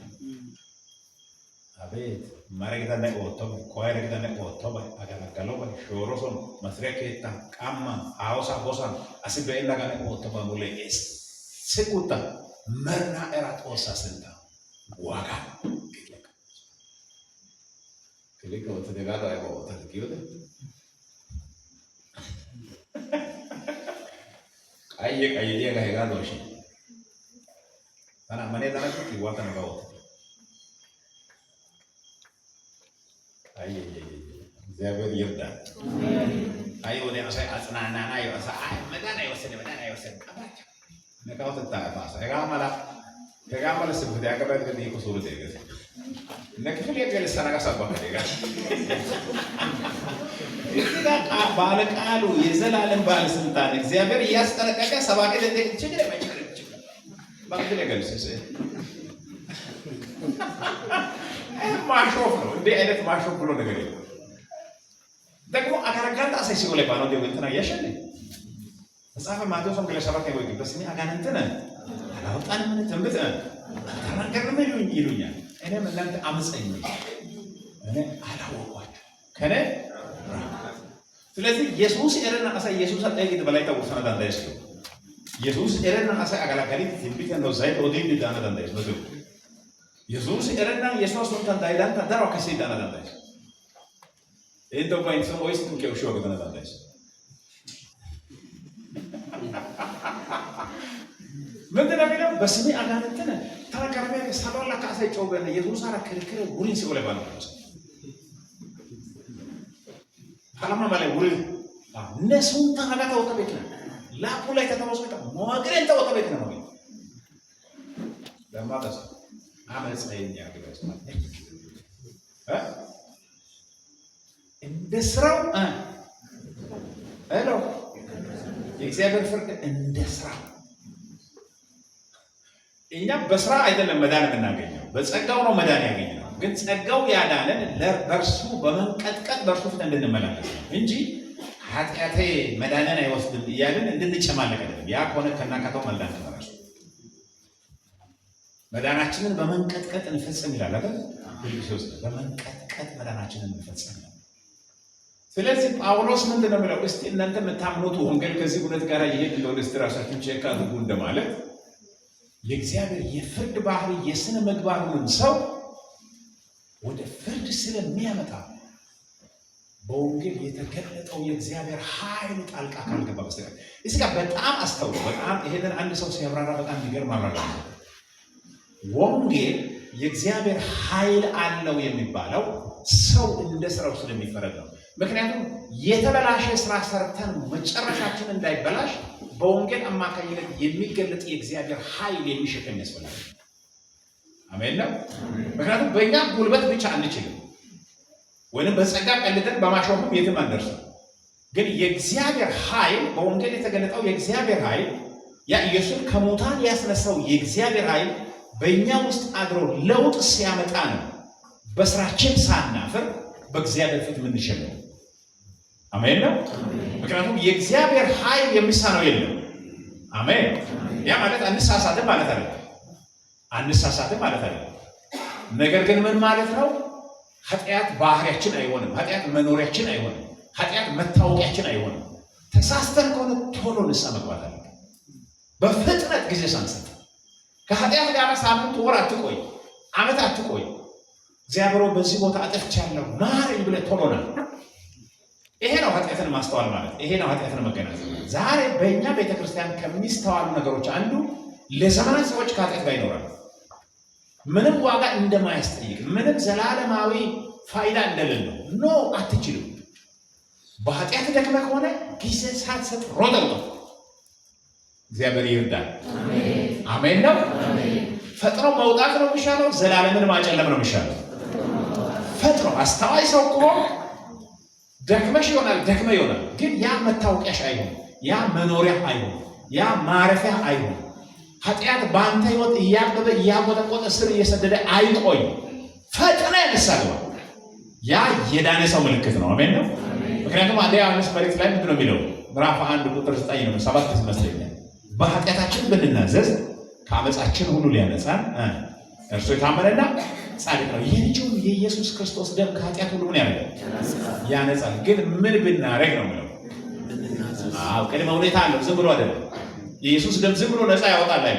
አቤት ማረግታና ቆጥቶ ኮይረግታና ቆጥቶ አጋጋለው ሾሮሶ መስሪያከታ ቃማ አውሳ ቦሳ አስበይላ ጋር ቆጥቶ በሙሌስ ስቁታ መርና ኤራጦሳ ስንታ ዋጋ 그러니까 어떻게 가다 이거 어떻게 끼거든? 얘가 해가 너시. 나는 만에 나는 그 왔다는 거 어떻게? እግዚአብሔር ይርዳል። ወደ አሳይ አጽናናና ይወሳ መዳና ይወሰደ ነካው ተጣጣሳ ያጋማላ ስብት ያቀበል ግን ይኮ ሱሩ ደገዘ ነክፍል የገለሰና ጋሳባ ከደጋ እዚጋ ባለቃሉ የዘላለም ባለስልጣን እግዚአብሔር ያስጠነቀቀ ሰባከ ደግ ችግር የማይችል ባክለ ገለሰ ማሾፍ ነው እንዴ አይነት ማሾፍ ብሎ ነገር የለም። ደግሞ አጋራጋንታ አሳይሲው ላይ ባለው ደው እንትና ያሸለ መጽሐፈ ማቴዎስ ወንጌል 7 ላይ ወይ በስሜ አጋንንተነ አላውጣን ምን ተንብተ ተናገርነ ይሉኛል። እኔም እናንተ አመፀኝ እኔ አላወቋችሁ ከኔ ስለዚህ ኢየሱስ ኤረና አሳ ኢየሱስ አጠይቅ በላይ ተወሰነ ዳንዳይስ ኢየሱስ ኤረና አሳ አጋላጋሊ ትንቢት ነው ዛይ ኦዲን ዳና ዳንዳይስ ነው ኢየሱስ ኤረና ኢየሱስ ወንታን ዳይዳን ታዳራ ከሲ ዳና ዳንዳይስ ኤንዶ ባይንስ ኦይስ ትንከው ሾው ዳና ዳንዳይስ ምንድነው የሚለው በስሜ አጋንንተነ ተራከረበ ሰላላ ካሳይ ጮበነ ኢየሱስ አራ ከርከረ ጉሪን ሲወለ ባለው አላማ ማለት ጉሪ ነሱን ታናጋ ወጣበት ነው ላፑ ላይ ተተወሰተ ሞግረን ተወጣበት ነው ለማታስ አመፀኛ ግለጽ እንደ ስራው ሄሎ የእግዚአብሔር ፍርድ እንደ ስራው እኛ በስራ አይደለም መዳን የምናገኘው በጸጋው ነው መዳን ያገኘው። ግን ጸጋው ያዳነን ለበርሱ በመንቀጥቀጥ በርሱ ፊት እንድንመላለስ እንጂ ኃጢአቴ መዳንን አይወስድም እያልን እንድንጨማለቅ አይደለም። ያ ከሆነ ከናካተው መዳን ተመራጭ መዳናችንን በመንቀጥቀጥ እንፈጽም ይላል አይደል? ኢየሱስ በመንቀጥቀጥ መዳናችንን እንፈጽም። ስለዚህ ጳውሎስ ምንድነው የሚለው? እስቲ እናንተ የምታምኑት ወንጌል ከዚህ እውነት ጋር ይሄድ እንደሆነ እስቲ ራሳችሁን ቼክ አድርጉ እንደማለት የእግዚአብሔር የፍርድ ባህሪ የስነ ምግባሩን ሰው ወደ ፍርድ ስለሚያመጣ በወንጌል የተገለጠው የእግዚአብሔር ኃይል ጣልቃ ካልገባ በስተቀር እዚህ ጋር በጣም አስተውሉ። በጣም ይሄንን አንድ ሰው ሲያብራራ በጣም ይገርም አብራራ። ወንጌል የእግዚአብሔር ኃይል አለው የሚባለው ሰው እንደ ስራው ስለሚፈረድ ነው። ምክንያቱም የተበላሸ ስራ ሰርተን መጨረሻችን እንዳይበላሽ በወንጌል አማካኝነት የሚገለጥ የእግዚአብሔር ኃይል የሚሸከም ያስፈልጋል። አሜን ነው። ምክንያቱም በእኛ ጉልበት ብቻ አንችልም፣ ወይንም በጸጋ ቀልጠን በማሾፍም የትም አንደርስም። ግን የእግዚአብሔር ኃይል በወንጌል የተገለጠው የእግዚአብሔር ኃይል ያ ኢየሱስ ከሙታን ያስነሳው የእግዚአብሔር ኃይል በእኛ ውስጥ አድሮ ለውጥ ሲያመጣ ነው በስራችን ሳናፍር በእግዚአብሔር ፊት የምንሸነው። አሜን ነው። ምክንያቱም የእግዚአብሔር ኃይል የሚሳነው የለም። አሜን። ያ ማለት አንሳሳትም ማለት አይደለም። አንሳሳትም ማለት አይደለም። ነገር ግን ምን ማለት ነው? ኃጢአት ባህሪያችን አይሆንም። ኃጢአት መኖሪያችን አይሆንም። ኃጢአት መታወቂያችን አይሆንም። ተሳስተን ከሆነ ቶሎ ንስሐ መግባት አለ። በፍጥነት ጊዜ ሳንሰጥ ከኃጢአት ጋር ሳምንት ወር አትቆይ፣ ዓመት አትቆይ። እግዚአብሔር በዚህ ቦታ አጥፍቻለሁ ማረኝ ብለህ ቶሎ ና። ይሄ ነው ኃጢአትን ማስተዋል ማለት። ይሄ ነው ኃጢአትን መገናዘብ። ዛሬ በእኛ ቤተክርስቲያን ከሚስተዋሉ ነገሮች አንዱ ለዘመናት ሰዎች ከኃጢአት ጋር ይኖራሉ። ምንም ዋጋ እንደማያስጠይቅ፣ ምንም ዘላለማዊ ፋይዳ እንደሌለው ኖ አትችልም። በኃጢአት ደክመህ ከሆነ ጊዜ ሳትሰጥ ሮጠህ ውጣ። እግዚአብሔር ይርዳል። አሜን ነው። ፈጥኖ መውጣት ነው የሚሻለው፣ ዘላለምን ማጨለም ነው የሚሻለው። ፈጥኖ አስተዋይ ሰው ከሆነ ደክመሽ ይሆናል፣ ደክመህ ይሆናል፣ ግን ያ መታወቂያሽ አይሆን፣ ያ መኖሪያ አይሆን፣ ያ ማረፊያ አይሆን። ኃጢአት በአንተ ህይወት እያበበ እያቆጠቆጠ ስር እየሰደደ አይቆይ። ፈጥነህ ንስሐ ግባ። ያ የዳነ ሰው ምልክት ነው። አሜን ነው። ምክንያቱም አንደኛ ዮሐንስ መልእክት ላይ ምንድን ነው የሚለው? ምዕራፍ 1 ቁጥር 9 ነው 7 ይመስለኛል። በኃጢአታችን ብንናዘዝ ከአመፃችን ሁሉ ሊያነጻን እርሱ የታመነና ጻድቅ ነው። የልጁን የኢየሱስ ክርስቶስ ደም ከኃጢአት ሁሉ ምን ያደርጋል? ያነጻል። ግን ምን ብናረግ ነው የሚለው? ቅድመ ሁኔታ አለው። ዝም ብሎ አይደለም። የኢየሱስ ደም ዝም ብሎ ነፃ ያወጣል ላይ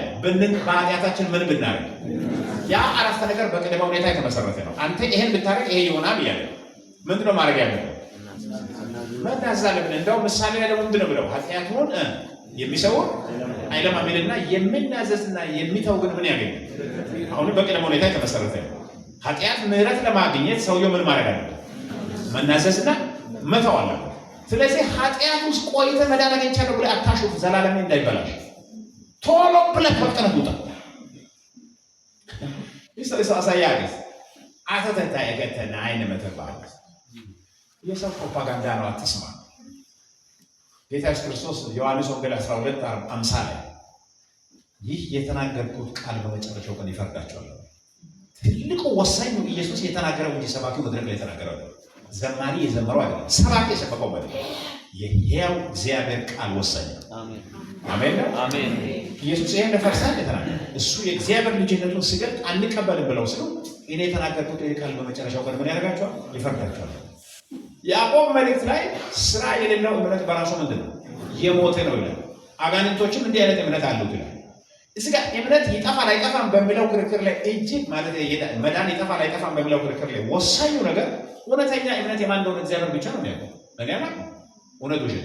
በኃጢአታችን ምን ብናረግ? ያ አረፍተ ነገር በቅድመ ሁኔታ የተመሰረተ ነው። አንተ ይሄን ብታረግ ይሄ ይሆናል እያለ ምንድነው ማድረግ ያለብን? መናዘዝ አለብን። እንደውም ምሳሌ ላይ ደግሞ ምንድነው ብለው ኃጢአቱን የሚሰውር አይለማም ይልና የሚናዘዝና የሚተው ግን ምን ያገኛል? አሁንም በቅድመ ሁኔታ የተመሰረተ ነው። ኃጢአት ምህረት ለማግኘት ሰውየው ምን ማድረግ አለበት? መናዘዝና መተው አለበት። ስለዚህ ኃጢአት ውስጥ ቆይተህ መዳን አግኝቻለሁ ብለህ አታሹፍ። ዘላለሜ እንዳይበላሽ ቶሎ ብለህ ፈጥነህ ውጣ። ይሰው አሳያለህ አተተታ የገተና አይነ መተባለ የሰው ፕሮፓጋንዳ ነው፣ አትስማ። ጌታ ኢየሱስ ክርስቶስ ዮሐንስ ወንጌል 12:50 ላይ ይህ የተናገርኩት ቃል በመጨረሻው ቀን ይፈርዳቸዋል። ትልቁ ወሳኝ ነው ኢየሱስ የተናገረው እንጂ ሰባኪው መድረክ ላይ የተናገረው አይደለም። ዘማሪ የዘመረው አይደለም። ሰባኪ የሰበከው አይደለም። የሕያው እግዚአብሔር ቃል ወሳኝ ነው። አሜን አሜን አሜን። ኢየሱስ ይሄን ለፈርሳን የተናገረው እሱ የእግዚአብሔር ልጅነቱን ሲገልጥ አንቀበልም ብለው ሲሉ እኔ የተናገርኩት ይሄ ቃል በመጨረሻው ቀን ምን ያደርጋቸዋል? ይፈርዳቸዋል። ያዕቆብ መልእክት ላይ ስራ የሌለው እምነት በራሱ ምንድን ነው? የሞተ ነው ይላል። አጋንንቶችም እንዲህ አይነት እምነት አሉት ይላል። እዚህ ጋር እምነት ይጠፋል አይጠፋም በሚለው ክርክር ላይ እጅግ ማለት መዳን ይጠፋል አይጠፋም በሚለው ክርክር ላይ ወሳኙ ነገር እውነተኛ እምነት የማን እንደሆነ እግዚአብሔር ብቻ ነው የሚያውቀው። እኔ አላውቅም። እውነቱ እሺ፣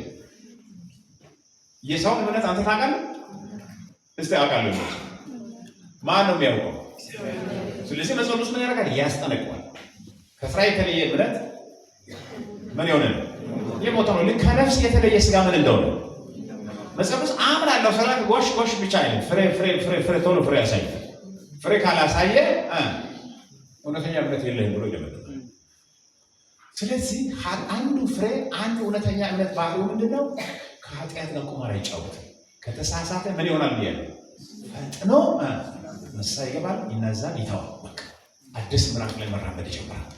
የሰውን እምነት አንተ ታውቃለህ? እስቲ አውቃለሁ። ማን ነው የሚያውቀው? ስለዚህ መጽሐፍ ቅዱስ ምን ያደርጋል? ያስጠነቅቃል። ከስራ የተለየ እምነት ምን የሆነ ነው? የሞተ ነው። ልክ ከነፍስ የተለየ ስጋ ምን እንደሆነ መጽሐፍ ቅዱስ አምናለሁ። ሰላት ጎሽ ጎሽ ብቻ አይደለም። ፍሬ ፍሬ ፍሬ ፍሬ ቶሎ ፍሬ ያሳየ። ፍሬ ካላሳየ እውነተኛ እምነት የለህም ብሎ ይደመጣል። ስለዚህ አንዱ ፍሬ አንዱ እውነተኛ እምነት ባህሪው ምንድነው? ከኃጢአት ጋር ቁማር አይጫወትም። ከተሳሳተ ምን ይሆናል ብያለሁ? ፈጥኖ ንስሐ ይገባል፣ ይናዛል፣ ይተዋል። በቃ አዲስ ምዕራፍ ላይ መራመድ ይጀምራል።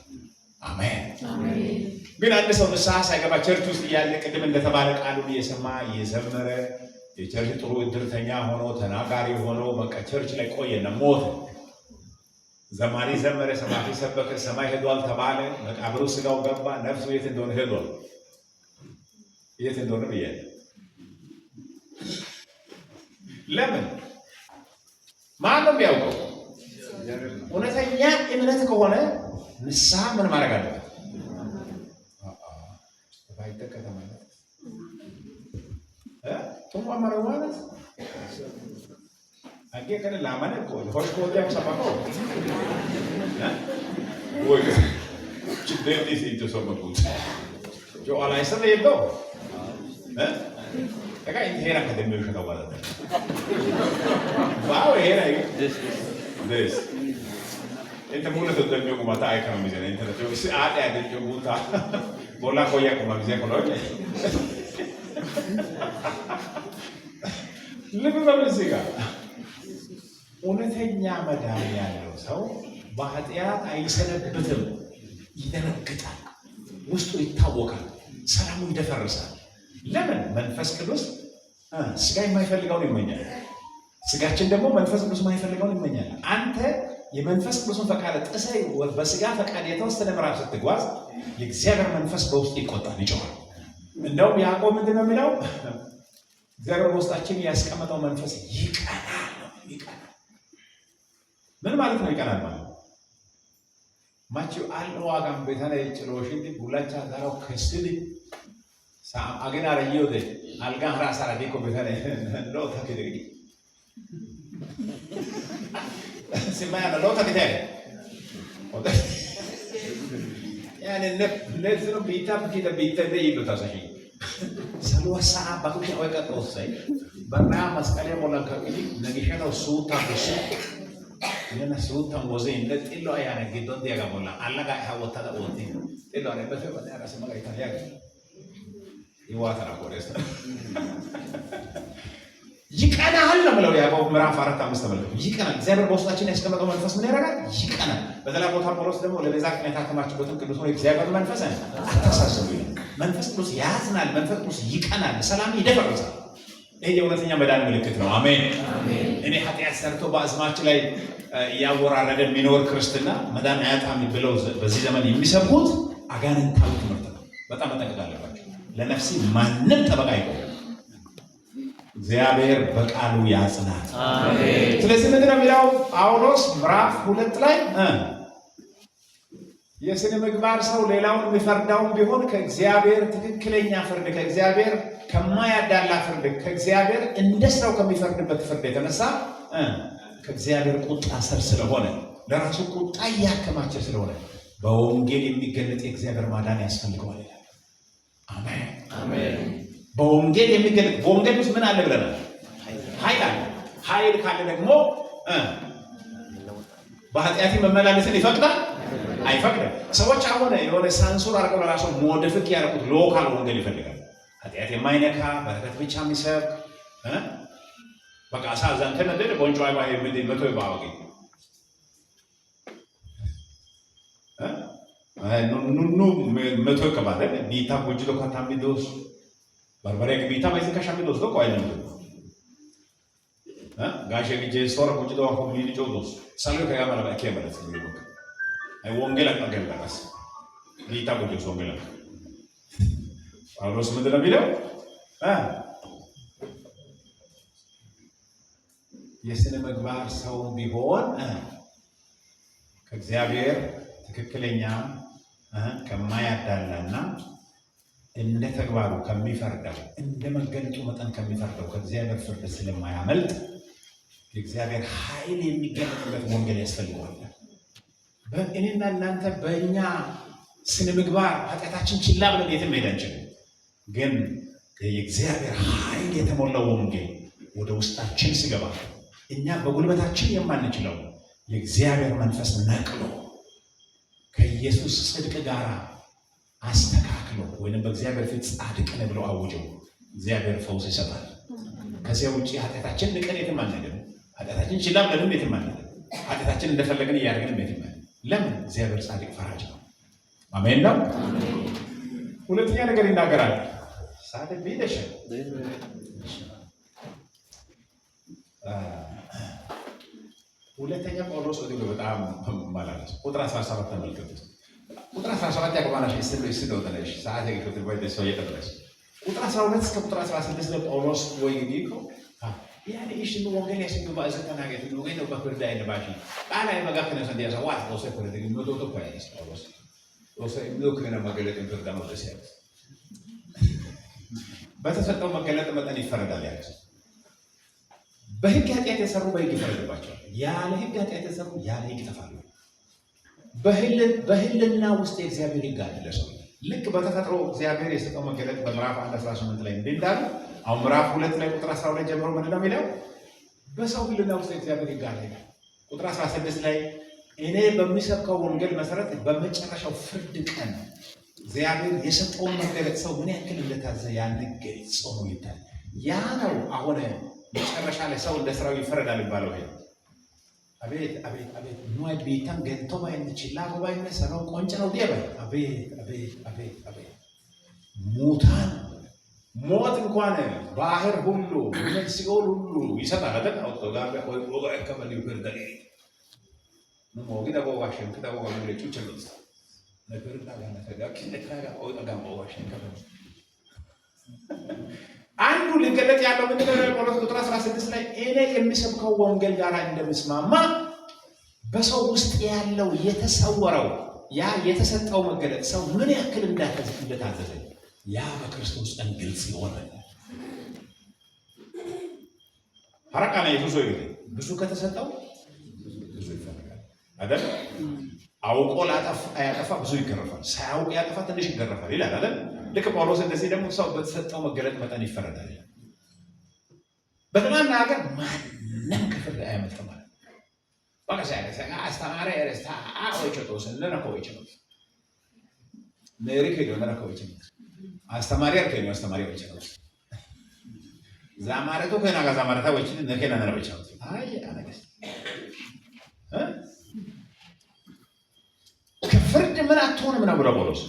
አሜን አሜን። ግን አንድ ሰው ንስሐ ሳይገባ ቸርች ውስጥ እያለ ቅድም እንደተባለ ቃሉን እየሰማ እየዘመረ የቸርች ጥሩ እድርተኛ ሆኖ ተናጋሪ ሆኖ በቃ ቸርች ላይ ቆየና ሞተ። ዘማሪ ዘመረ፣ ሰባኪ ሰበከ፣ ሰማይ ሄዷል ተባለ፣ መቃብሩ ስጋው ገባ፣ ነፍሱ የት እንደሆነ ሄዷል። የት እንደሆነ ብያለሁ። ለምን? ማን ነው የሚያውቀው? እውነተኛ እምነት ከሆነ ንስሐ ምን ማድረግ አለበት? ባይተከተ ማለት ቶማ ማረው ማለት አገ ከነ ላማነ ቆይ ሆሽ ቆይ ያሰባቆ ወይ ችግር ዲስ ኢንተሶመቁት ጆ አላይሰለ ይበው ተጋ ኢንሄራ ከደምው ሸታዋለ ዋው ሄራ this እንተ ሙሉ ተደምው ቆማታ አይከም ሚዘነ እንተ ነው ሲ አጤ አደጆ ሙታ ቦላ ቆያ ቆማ ጊዜ ቆሎኝ ልብ በዚህ ጋር እውነተኛ መዳን ያለው ሰው በኃጢአት አይሰነብትም፣ ይደነግጣል፣ ውስጡ ይታወቃል፣ ሰላሙ ይደፈርሳል። ለምን? መንፈስ ቅዱስ ስጋ የማይፈልገውን ይመኛል፣ ስጋችን ደግሞ መንፈስ ቅዱስ የማይፈልገውን ይመኛል። አንተ የመንፈስ ቅዱስን ፈቃድ ጥሰህ በስጋ ፈቃድ የተወሰነ ምዕራፍ ስትጓዝ የእግዚአብሔር መንፈስ በውስጥ ይቆጣል፣ ይጮሃል። እንደውም ያዕቆብ ምንድን ነው የሚለው? እግዚአብሔር በውስጣችን ያስቀመጠው መንፈስ ይቀናል ነው። ይቀናል ምን ማለት ነው? ይቀናል ማለት ማቺው አልዋጋም በተለይ ጭሎሽን ጉላቻ ጋራው ከስል አገና ረየው አልጋን ራስ አራዴ እኮ በተነ ሎታ ከደግ ሲማያ ሎታ ከደግ يعني نفسه بيتا بيتا ده يلو تاسعي سلوا ساعة بقول شيء أوقات أوصي برنامج مسكالي مولا كابيلي نجيشنا وسوتا بسوا لأن سوتا موزين ده إلو أيانا جدون ديا كمولا الله كا هوا تدا أوتين إلو أنا بس بدي أنا سمعك إيطاليا يواتنا كوريس يكأنا هلا ملو يا أبو مرا فارت أمس تملك يكأنا زبر بوسطاتين إسكما كمان فس من يراك يكأنا بدل أبو ثار بروس دمو لبزاك نتاعك ما تشبطون كل سنة زبر من فسنا أتساسوي من فس بروس يازنا من فس بروس يكأنا بسلام يدفع بس إيه يوم نتيجة بدان ملكتنا آمين إني حتى أسرتو بعض ما تلاقي يا ورا ردم منور كريستنا مدام عيات عمي بلوز بزي زمان يمسكوت أجان انتهوا مرتبا بتأمل تكذب لنفسي ما نمت بقايكم እግዚአብሔር በቃሉ ያጽናል አሜን ስለዚህ ምንድነው የሚለው ጳውሎስ ምዕራፍ 2 ላይ የሥነ ምግባር ሰው ሌላውን የሚፈርዳው ቢሆን ከእግዚአብሔር ትክክለኛ ፍርድ ከእግዚአብሔር ከማያዳላ ፍርድ ከእግዚአብሔር እንደስራው ከሚፈርድበት ፍርድ የተነሳ ከእግዚአብሔር ቁጣ ስር ስለሆነ ለራሱ ቁጣ ያከማቸ ስለሆነ በወንጌል የሚገለጥ የእግዚአብሔር ማዳን ያስፈልገዋል አሜን አሜን በወንጌል የሚገለጥ በወንጌል ውስጥ ምን አለ ብለናል ኃይል ካለ ደግሞ በኃጢአት መመላለስን ይፈቅዳል አይፈቅድም ሰዎች አሁን የሆነ ሳንሱር አድርገው ለራሱ ሞዲፊክ ያደርጉት ሎካል ወንጌል ይፈልጋል ኃጢአት የማይነካ በረከት ብቻ የሚሰብክ በቃ አሳዛን ተነደደ ቦንጆ አይባ የምን መቶ ይባወቂ ኑ መቶ ከባለ ቢታ ቦጅሎ ካታምቢዶስ በርበሬ ግቢታ ማይዘ ካሻሚዶስ ነው ቆይ ነው ጋሼ ግጄ ሶራ ቁጭዶ አሁን ሊጮዶስ ሳሉ ከያማላ ባከ ማለት ነው አይ ወንጌል አቀገለራስ ቢታ ቁጭዶ ወንጌል ጳውሎስ ምንድነው የሚለው የሥነ ምግባር ሰው ቢሆን ከእግዚአብሔር ትክክለኛ ከማያዳላና እንደ ተግባሩ ከሚፈርደው እንደ መገለጡ መጠን ከሚፈርደው ከእግዚአብሔር ፍርድ ስለማያመልጥ የእግዚአብሔር ኃይል የሚገለጥበት ወንጌል ያስፈልገዋል በእኔና እናንተ በእኛ ስነ ምግባር ኃጢአታችን ችላ ብለን የትም መሄድ አንችልም ግን የእግዚአብሔር ኃይል የተሞላው ወንጌል ወደ ውስጣችን ሲገባ እኛ በጉልበታችን የማንችለው የእግዚአብሔር መንፈስ ነቅሎ ከኢየሱስ ጽድቅ ጋር አስተካክሎ ወይንም በእግዚአብሔር ፊት ጻድቅ ነው ብሎ አውጆ እግዚአብሔር ፈውስ ይሰጣል ከዚያ ውጪ ኃጢአታችን ንቀን የትም አንሄድም ኃጢአታችን ችላ ብለን የትም አንሄድም ኃጢአታችን እንደፈለገን እያደረግን የትም አንሄድም ለምን እግዚአብሔር ጻድቅ ፈራጅ ነው አሜን ነው ሁለተኛ ነገር ይናገራል ሳደብ ቢደሽ ሁለተኛ ጳውሎስ ወዲሁ በጣም ማለት ቁጥር 17 ተመልከቱ ቁጥር 17 ያቆማናሽ እስከ ተነሽ ሰዓት የከፈተ ወይ ደሰው የተደረሰ ቁጥር 12 እስከ ቁጥር 16 ለጳውሎስ ወይ ጊዜኮ ያኔ እሺ ነው ወንጌል ያስገባ አዘተናገት ነው ወይ ነው በፍርድ አይነባሽ ቃል አይመጋከነ ሰንዲያሳ ዋት ነው ሰፈረ ደግሞ ሞቶ ተቆያይስ ጳውሎስ ወሰ ይብሎክና መገለጥ ፍርድ ነው ደሰያ በተሰጠው መገለጥ መጠን ይፈረዳል ያለው በሕግ ኃጢአት የሰሩ በሕግ ይፈረድባቸዋል ያለ ሕግ ኃጢአት የሰሩ ያለ ሕግ ይጠፋሉ በህልና ውስጥ የእግዚአብሔር ሕግ አለ ሰው ልክ በተፈጥሮ እግዚአብሔር የሰጠው መገለጥ በምዕራፍ 1:18 ላይ እንዳለ አሁን ምዕራፍ 2 ላይ ቁጥር 12 ጀምሮ ምንድነው የሚለው በሰው ህልና ውስጥ የእግዚአብሔር ሕግ አለ ቁጥር 16 ላይ እኔ በሚሰብከው ወንጌል መሰረት በመጨረሻው ፍርድ ቀን እግዚአብሔር የሰጠውን መገለጥ ሰው ምን ያክል እንደታዘዘ ያን ገልጾ ነው ይታል ያ ነው አሁን መጨረሻ ላይ ሰው እንደ ስራው ይፈረዳል ይባላል ወይ አቤት አቤት አቤት ኖይ ቢታም ገንቶ ባይንችላ ባይነ ሰራው ቆንጭ ነው ዲያበ አቤት አቤት አቤት አቤት ሙታን ሞት እንኳን ባህር ሁሉ ሲኦል ሁሉ ይሰጣል አይደል አውጥቶ ጋር ወጋ ከመል ይፈርዳል ነው ወግዳ ወዋሽን ከዳው ጋር ነው ጭጭልስ ነገር ታጋና ተጋክ ለካጋ ወጣጋ ወዋሽን ከመል አንዱ ሊገለጥ ያለው ምንድነው ጳውሎስ ቁጥር 16 ላይ እኔ የሚሰብከው ወንጌል ጋር እንደምስማማ በሰው ውስጥ ያለው የተሰወረው ያ የተሰጠው መገለጥ ሰው ምን ያክል እንደታዘዘ ያ በክርስቶስ ቀን ግልጽ ይሆናል። ሐረቃ ላይ ብዙ ይገኝ ብዙ ከተሰጠው ብዙ ይፈልጋል አይደል? አውቆ ያጠፋ ብዙ ይገረፋል፣ ሳያውቅ ያጠፋ ትንሽ ይገረፋል ይላል አይደል? ልክ ጳውሎስ እንደዚህ ደግሞ ሰው በተሰጠው መገለጥ መጠን ይፈረዳል። በተማና ሀገር ማንም ክፍል አያመልጥም ማለት በቃ ሳይሰጋ አስተማሪ ያረስታ አዎቸቶስ ለነኮች ነው ለሪክ ነው ለነኮች ነው አስተማሪ አርከኝ አስተማሪ ወጭ ነው ዛማረቱ ከና ጋር ዛማረታ ወጭ ነከና ነው ወጭ ነው አይ አነገስ ከፍርድ ምን አትሆንም ነው ብሎ ጳውሎስ።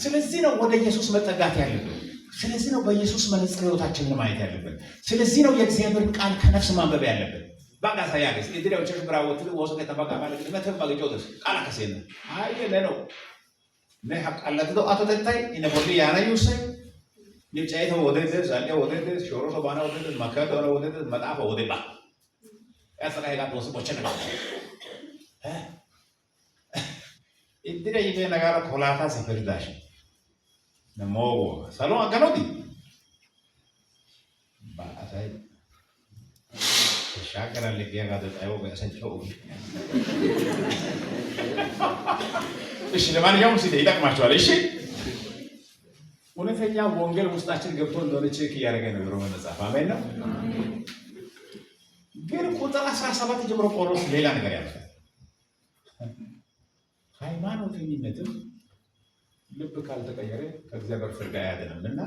ስለዚህ ነው ወደ ኢየሱስ መጠጋት ያለብን። ስለዚህ ነው በኢየሱስ መነጽር ሕይወታችንን ማየት ያለብን። ስለዚህ ነው የእግዚአብሔርን ቃል ከነፍስ ማንበብ ያለብን። ባጋ ሳያገስ እድሪያው ቸሽ ብራውት ወሰከ ተባጋ ማለት ለመተም ባገጨውስ ቃል ከሰነ አይ ለነው ነሐቅ አላተው አተተታይ ኢነቦሊ ያናዩስ ልጫይተው ወደደ ዛሊያ ወደደ ሾሮሶ ባና ወደደ ማካዶ ወደደ መጣፈ ወደባ ያሰቃይ ጋር ወሰ ወቸነ እድሪያ ይበ ነገር ኮላታ ሰፈርዳሽ ነሞጎ ሰሎ አገኖዲ ባአታይ ሻገር አለ ገጋደ ታይው በሰንቸው እሺ ለማንኛውም ሲል ይጠቅማቸዋል። እሺ እውነተኛ ወንጌል ውስጣችን ገብቶ እንደሆነ ቼክ እያደረገ ነው ብሎ መጻፍ አሜን ነው። ግን ቁጥር 17 ጀምሮ ጳውሎስ ሌላ ነገር ያመጣል። ሃይማኖተኝነትም ልብ ካልተቀየረ ከእግዚአብሔር ፍርድ አያድንምና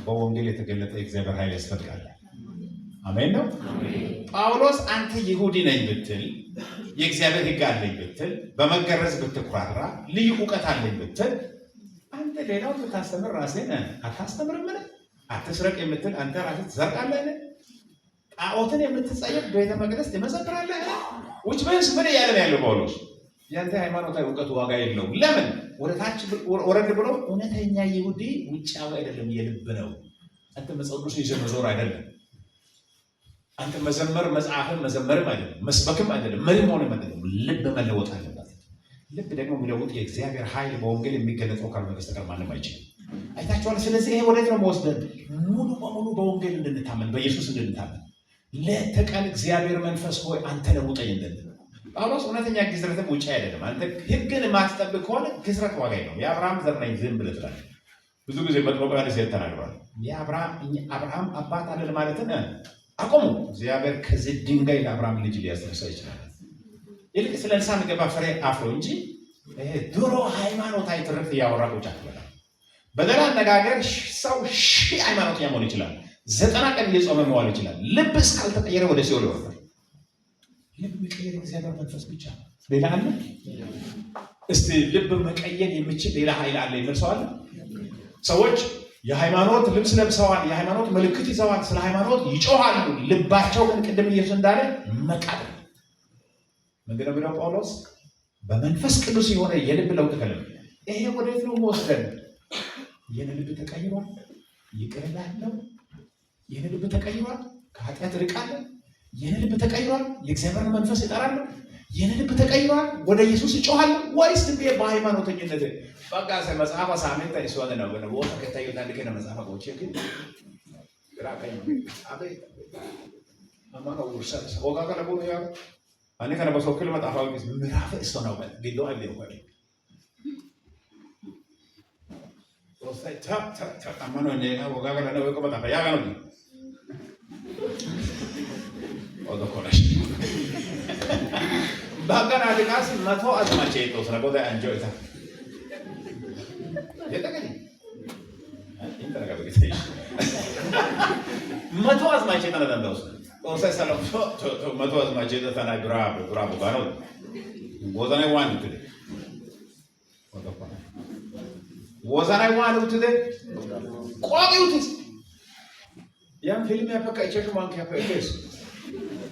በወንጌል የተገለጠ የእግዚአብሔር ኃይል ያስፈልጋል። አሜን ነው። ጳውሎስ አንተ ይሁዲ ነኝ ብትል የእግዚአብሔር ሕግ አለኝ ብትል በመገረዝ ብትኩራራ ልዩ ዕውቀት አለኝ ብትል አንተ ሌላው ብታስተምር ራስህን አታስተምርም? አትስረቅ የምትል አንተ ራስህ ትሰርቃለህ? ጣዖትን የምትጸየፍ ቤተ መቅደስ ትመሰክራለህ? ውጭ በስ ምን እያለ ነው ያለው ጳውሎስ? ያንተ ሃይማኖታዊ ዕውቀት ዋጋ የለውም። ለምን? ወደታች ወረድ ብሎ እውነተኛ ይሁዲ ውጫዊ አይደለም የልብ ነው። አንተ መጽሐፍ ቅዱስ ይዘህ መዞር አይደለም። አንተ መዘመር መጽሐፍን መዘመርም አይደለም፣ መስበክም አይደለም፣ መሪ መሆንም አይደለም። ልብ መለወጥ አለበት። ልብ ደግሞ የሚለውጥ የእግዚአብሔር ኃይል በወንጌል የሚገለጠው ካልሆነ በስተቀር ማንም አይችልም። አይታችኋል። ስለዚህ ይሄ ወዴት ነው መወስደን? ሙሉ በሙሉ በወንጌል እንድንታመን፣ በኢየሱስ እንድንታመን፣ ለተቀን እግዚአብሔር መንፈስ ሆይ አንተ ለውጠኝ እንድንል። ጳውሎስ እውነተኛ ግዝረትም ውጭ አይደለም። አንተ ሕግን ማስጠብቅ ከሆነ ግዝረት ዋጋ የለውም። የአብርሃም ዘር ነኝ ዝም ብለህ ትላለህ። ብዙ ጊዜ መጥምቁ ዮሐንስ ተናግሯል። የአብርሃም አባት አለን ማለትን አቆሙ። እግዚአብሔር ከዚህ ድንጋይ ለአብርሃም ልጅ ሊያስነሳ ይችላል። ይልቅ ስለ እንስሳ ምግብ ፍሬ አፍሮ እንጂ ድሮ ሃይማኖታዊ ትርክት እያወራ ቁጭ አትበላ። በሌላ አነጋገር ሰው ሺህ ሃይማኖተኛ መሆን ይችላል። 90 ቀን እየጾመ መዋል ይችላል። ልብ እስካልተቀየረ ወደ ሲኦል ይወርዳል። ልብ መቀየር እግዚአብሔር መንፈስ ብቻ ነው። ሌላ አለ? እስቲ ልብ መቀየር የሚችል ሌላ ኃይል አለ የሚል ሰው አለ? ሰዎች የሃይማኖት ልብስ ለብሰዋል፣ የሃይማኖት ምልክት ይዘዋል፣ ስለ ሃይማኖት ይጮሃሉ። ልባቸው ግን ቅድም ኢየሱስ እንዳለ መቃል። ምንድነው የሚለው ጳውሎስ? በመንፈስ ቅዱስ የሆነ የልብ ለውጥ ከለም። ይሄ ወዴት ነው ወስደን? የኔ ልብ ተቀይሯል፣ ይቅር እላለሁ። የኔ ልብ ተቀይሯል፣ ከኃጢአት ርቃለሁ። የኔ ልብ ተቀይሯል፣ የእግዚአብሔርን መንፈስ እጠራለሁ። የኔ ልብ ተቀይሯል፣ ወደ ኢየሱስ እጮሃለሁ። ወይስ በሃይማኖተኝነት በቃ መጽሐፍ ሳምንት አይሷለ ነው ግን ወጣ ከታዩ ታንድ ከነ መጽሐፍ ቆቼ ግን ራቀኝ አበይ አማራ ወርሳ ወጋ ከለቦ ያ አኔ ከነ በሶክል መጣፋው ቢስ ምራፈ እሱ ነው ግን አይደለም ወይ ወሳይ ታ አማኖ ነና ወጋ ከነ ነው ወቀ መጣፋ ያ ጋር ነው ወዶ ኮላሽ ባጋና አድቃስ መቶ አዝማቼ ተወሰነ ወደ አንጆይታ የጠቀኝ እንተረጋ በግስቴ መቶ አዝማቼ ተነዳንዳውስ ኦሰ ሰላም መቶ አዝማቼ ተናግራ ብራቦ ጋር ነው ወዛኔ ዋን ትደ ወዛኔ ዋን ትደ ቆቂውት ያን ፊልም ያፈካ እቸሽ ማንክ ያፈከስ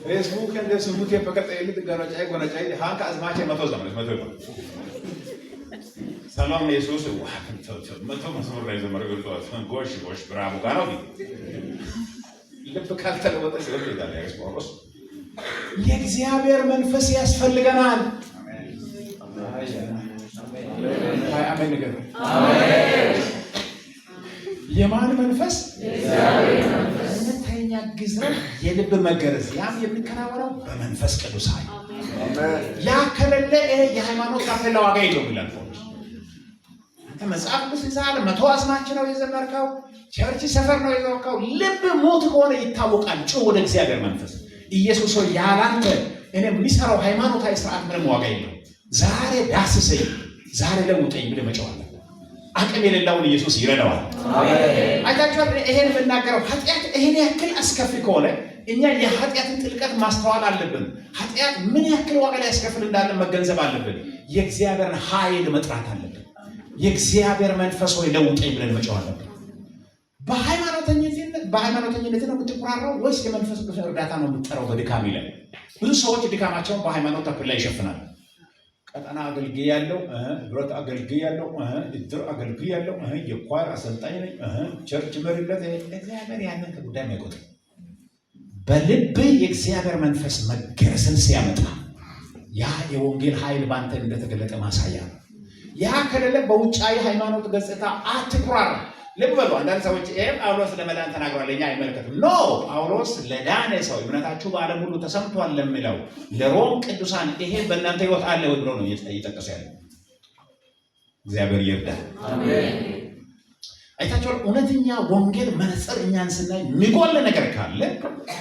ፌስቡክ እንደሱ ሙት ያፈከተ ይልት ገራጫይ ጎራጫይ ሃንካ አዝማቼ መቶ ዘመን መቶ ሰላም ኢየሱስ መቶ መስመር ላይ ዘመረው ጎሽ ጎሽ ብራቦ ጋር ነው ልብ ካልተለወጠ ሲወጥ ይላል ጳውሎስ። የእግዚአብሔር መንፈስ ያስፈልገናል። አሜን ነገር አሜን። የማን መንፈስ? እውነተኛ ግዝረት የልብ መገረዝ ያም የሚከናወነው በመንፈስ ቅዱስ ኃይል። ያ ከሌለ የሃይማኖት ካፌላ ዋጋ የለውም ይላል ጳውሎስ። አንተ መጽሐፍ ቅዱስ ይዛል፣ መቶ አዝማች ነው የዘመርከው፣ ቸርች ሰፈር ነው የዘመርከው፣ ልብ ሞት ከሆነ ይታወቃል። ጩህ ወደ እግዚአብሔር መንፈስ። ኢየሱስ ሆይ ያላንተ እኔ የሚሰራው ሃይማኖታዊ ስርዓት ምንም ዋጋ የለውም። ዛሬ ዳስሰኝ፣ ዛሬ ለውጠኝ ብለህ መጮህ አለብህ። አቅም የሌለውን ኢየሱስ ይረዳዋል። አይታችኋል። ይሄን የምናገረው ኃጢአት ይሄን ያክል አስከፊ ከሆነ እኛ የኃጢአትን ጥልቀት ማስተዋል አለብን። ኃጢአት ምን ያክል ዋጋ ላይ ያስከፍል እንዳለ መገንዘብ አለብን። የእግዚአብሔርን ኃይል መጥራት አለብን። የእግዚአብሔር መንፈስ ሆይ ለውጠኝ ብለን መጮህ አለብን። በሃይማኖተኝነት ነው የምትኩራራው ወይስ የመንፈስ ቅዱስ እርዳታ ነው የምትጠራው? በድካም ይላል። ብዙ ሰዎች ድካማቸውን በሃይማኖት ተክል ላይ ይሸፍናል። ቀጠና አገልግይ ያለው ህብረት አገልግይ ያለው እድር አገልግይ ያለው የኳር አሰልጣኝ ነኝ ቸርች መሪነት። እግዚአብሔር ያንን ከጉዳይ አይቆጥርም። በልብ የእግዚአብሔር መንፈስ መገረዝን ሲያመጣ ያ የወንጌል ኃይል ባንተ እንደተገለጠ ማሳያ ነው። ያ ከሌለ በውጫዊ ሃይማኖት ገጽታ አትኩራራ። ልብ በሉ። አንዳንድ ሰዎች ጳውሎስ ለመዳን ተናግሯል፣ እኛ አይመለከትም። ኖ ጳውሎስ ለዳነ ሰው እምነታችሁ በዓለም ሁሉ ተሰምቷል ለሚለው ለሮም ቅዱሳን ይሄ በእናንተ ህይወት አለ ወይ ብሎ ነው እየጠቀሰ ያለው። እግዚአብሔር ይርዳል። አሜን። አይታችኋል። እውነተኛ ወንጌል መነጽር እኛን ስናይ የሚጎል ነገር ካለ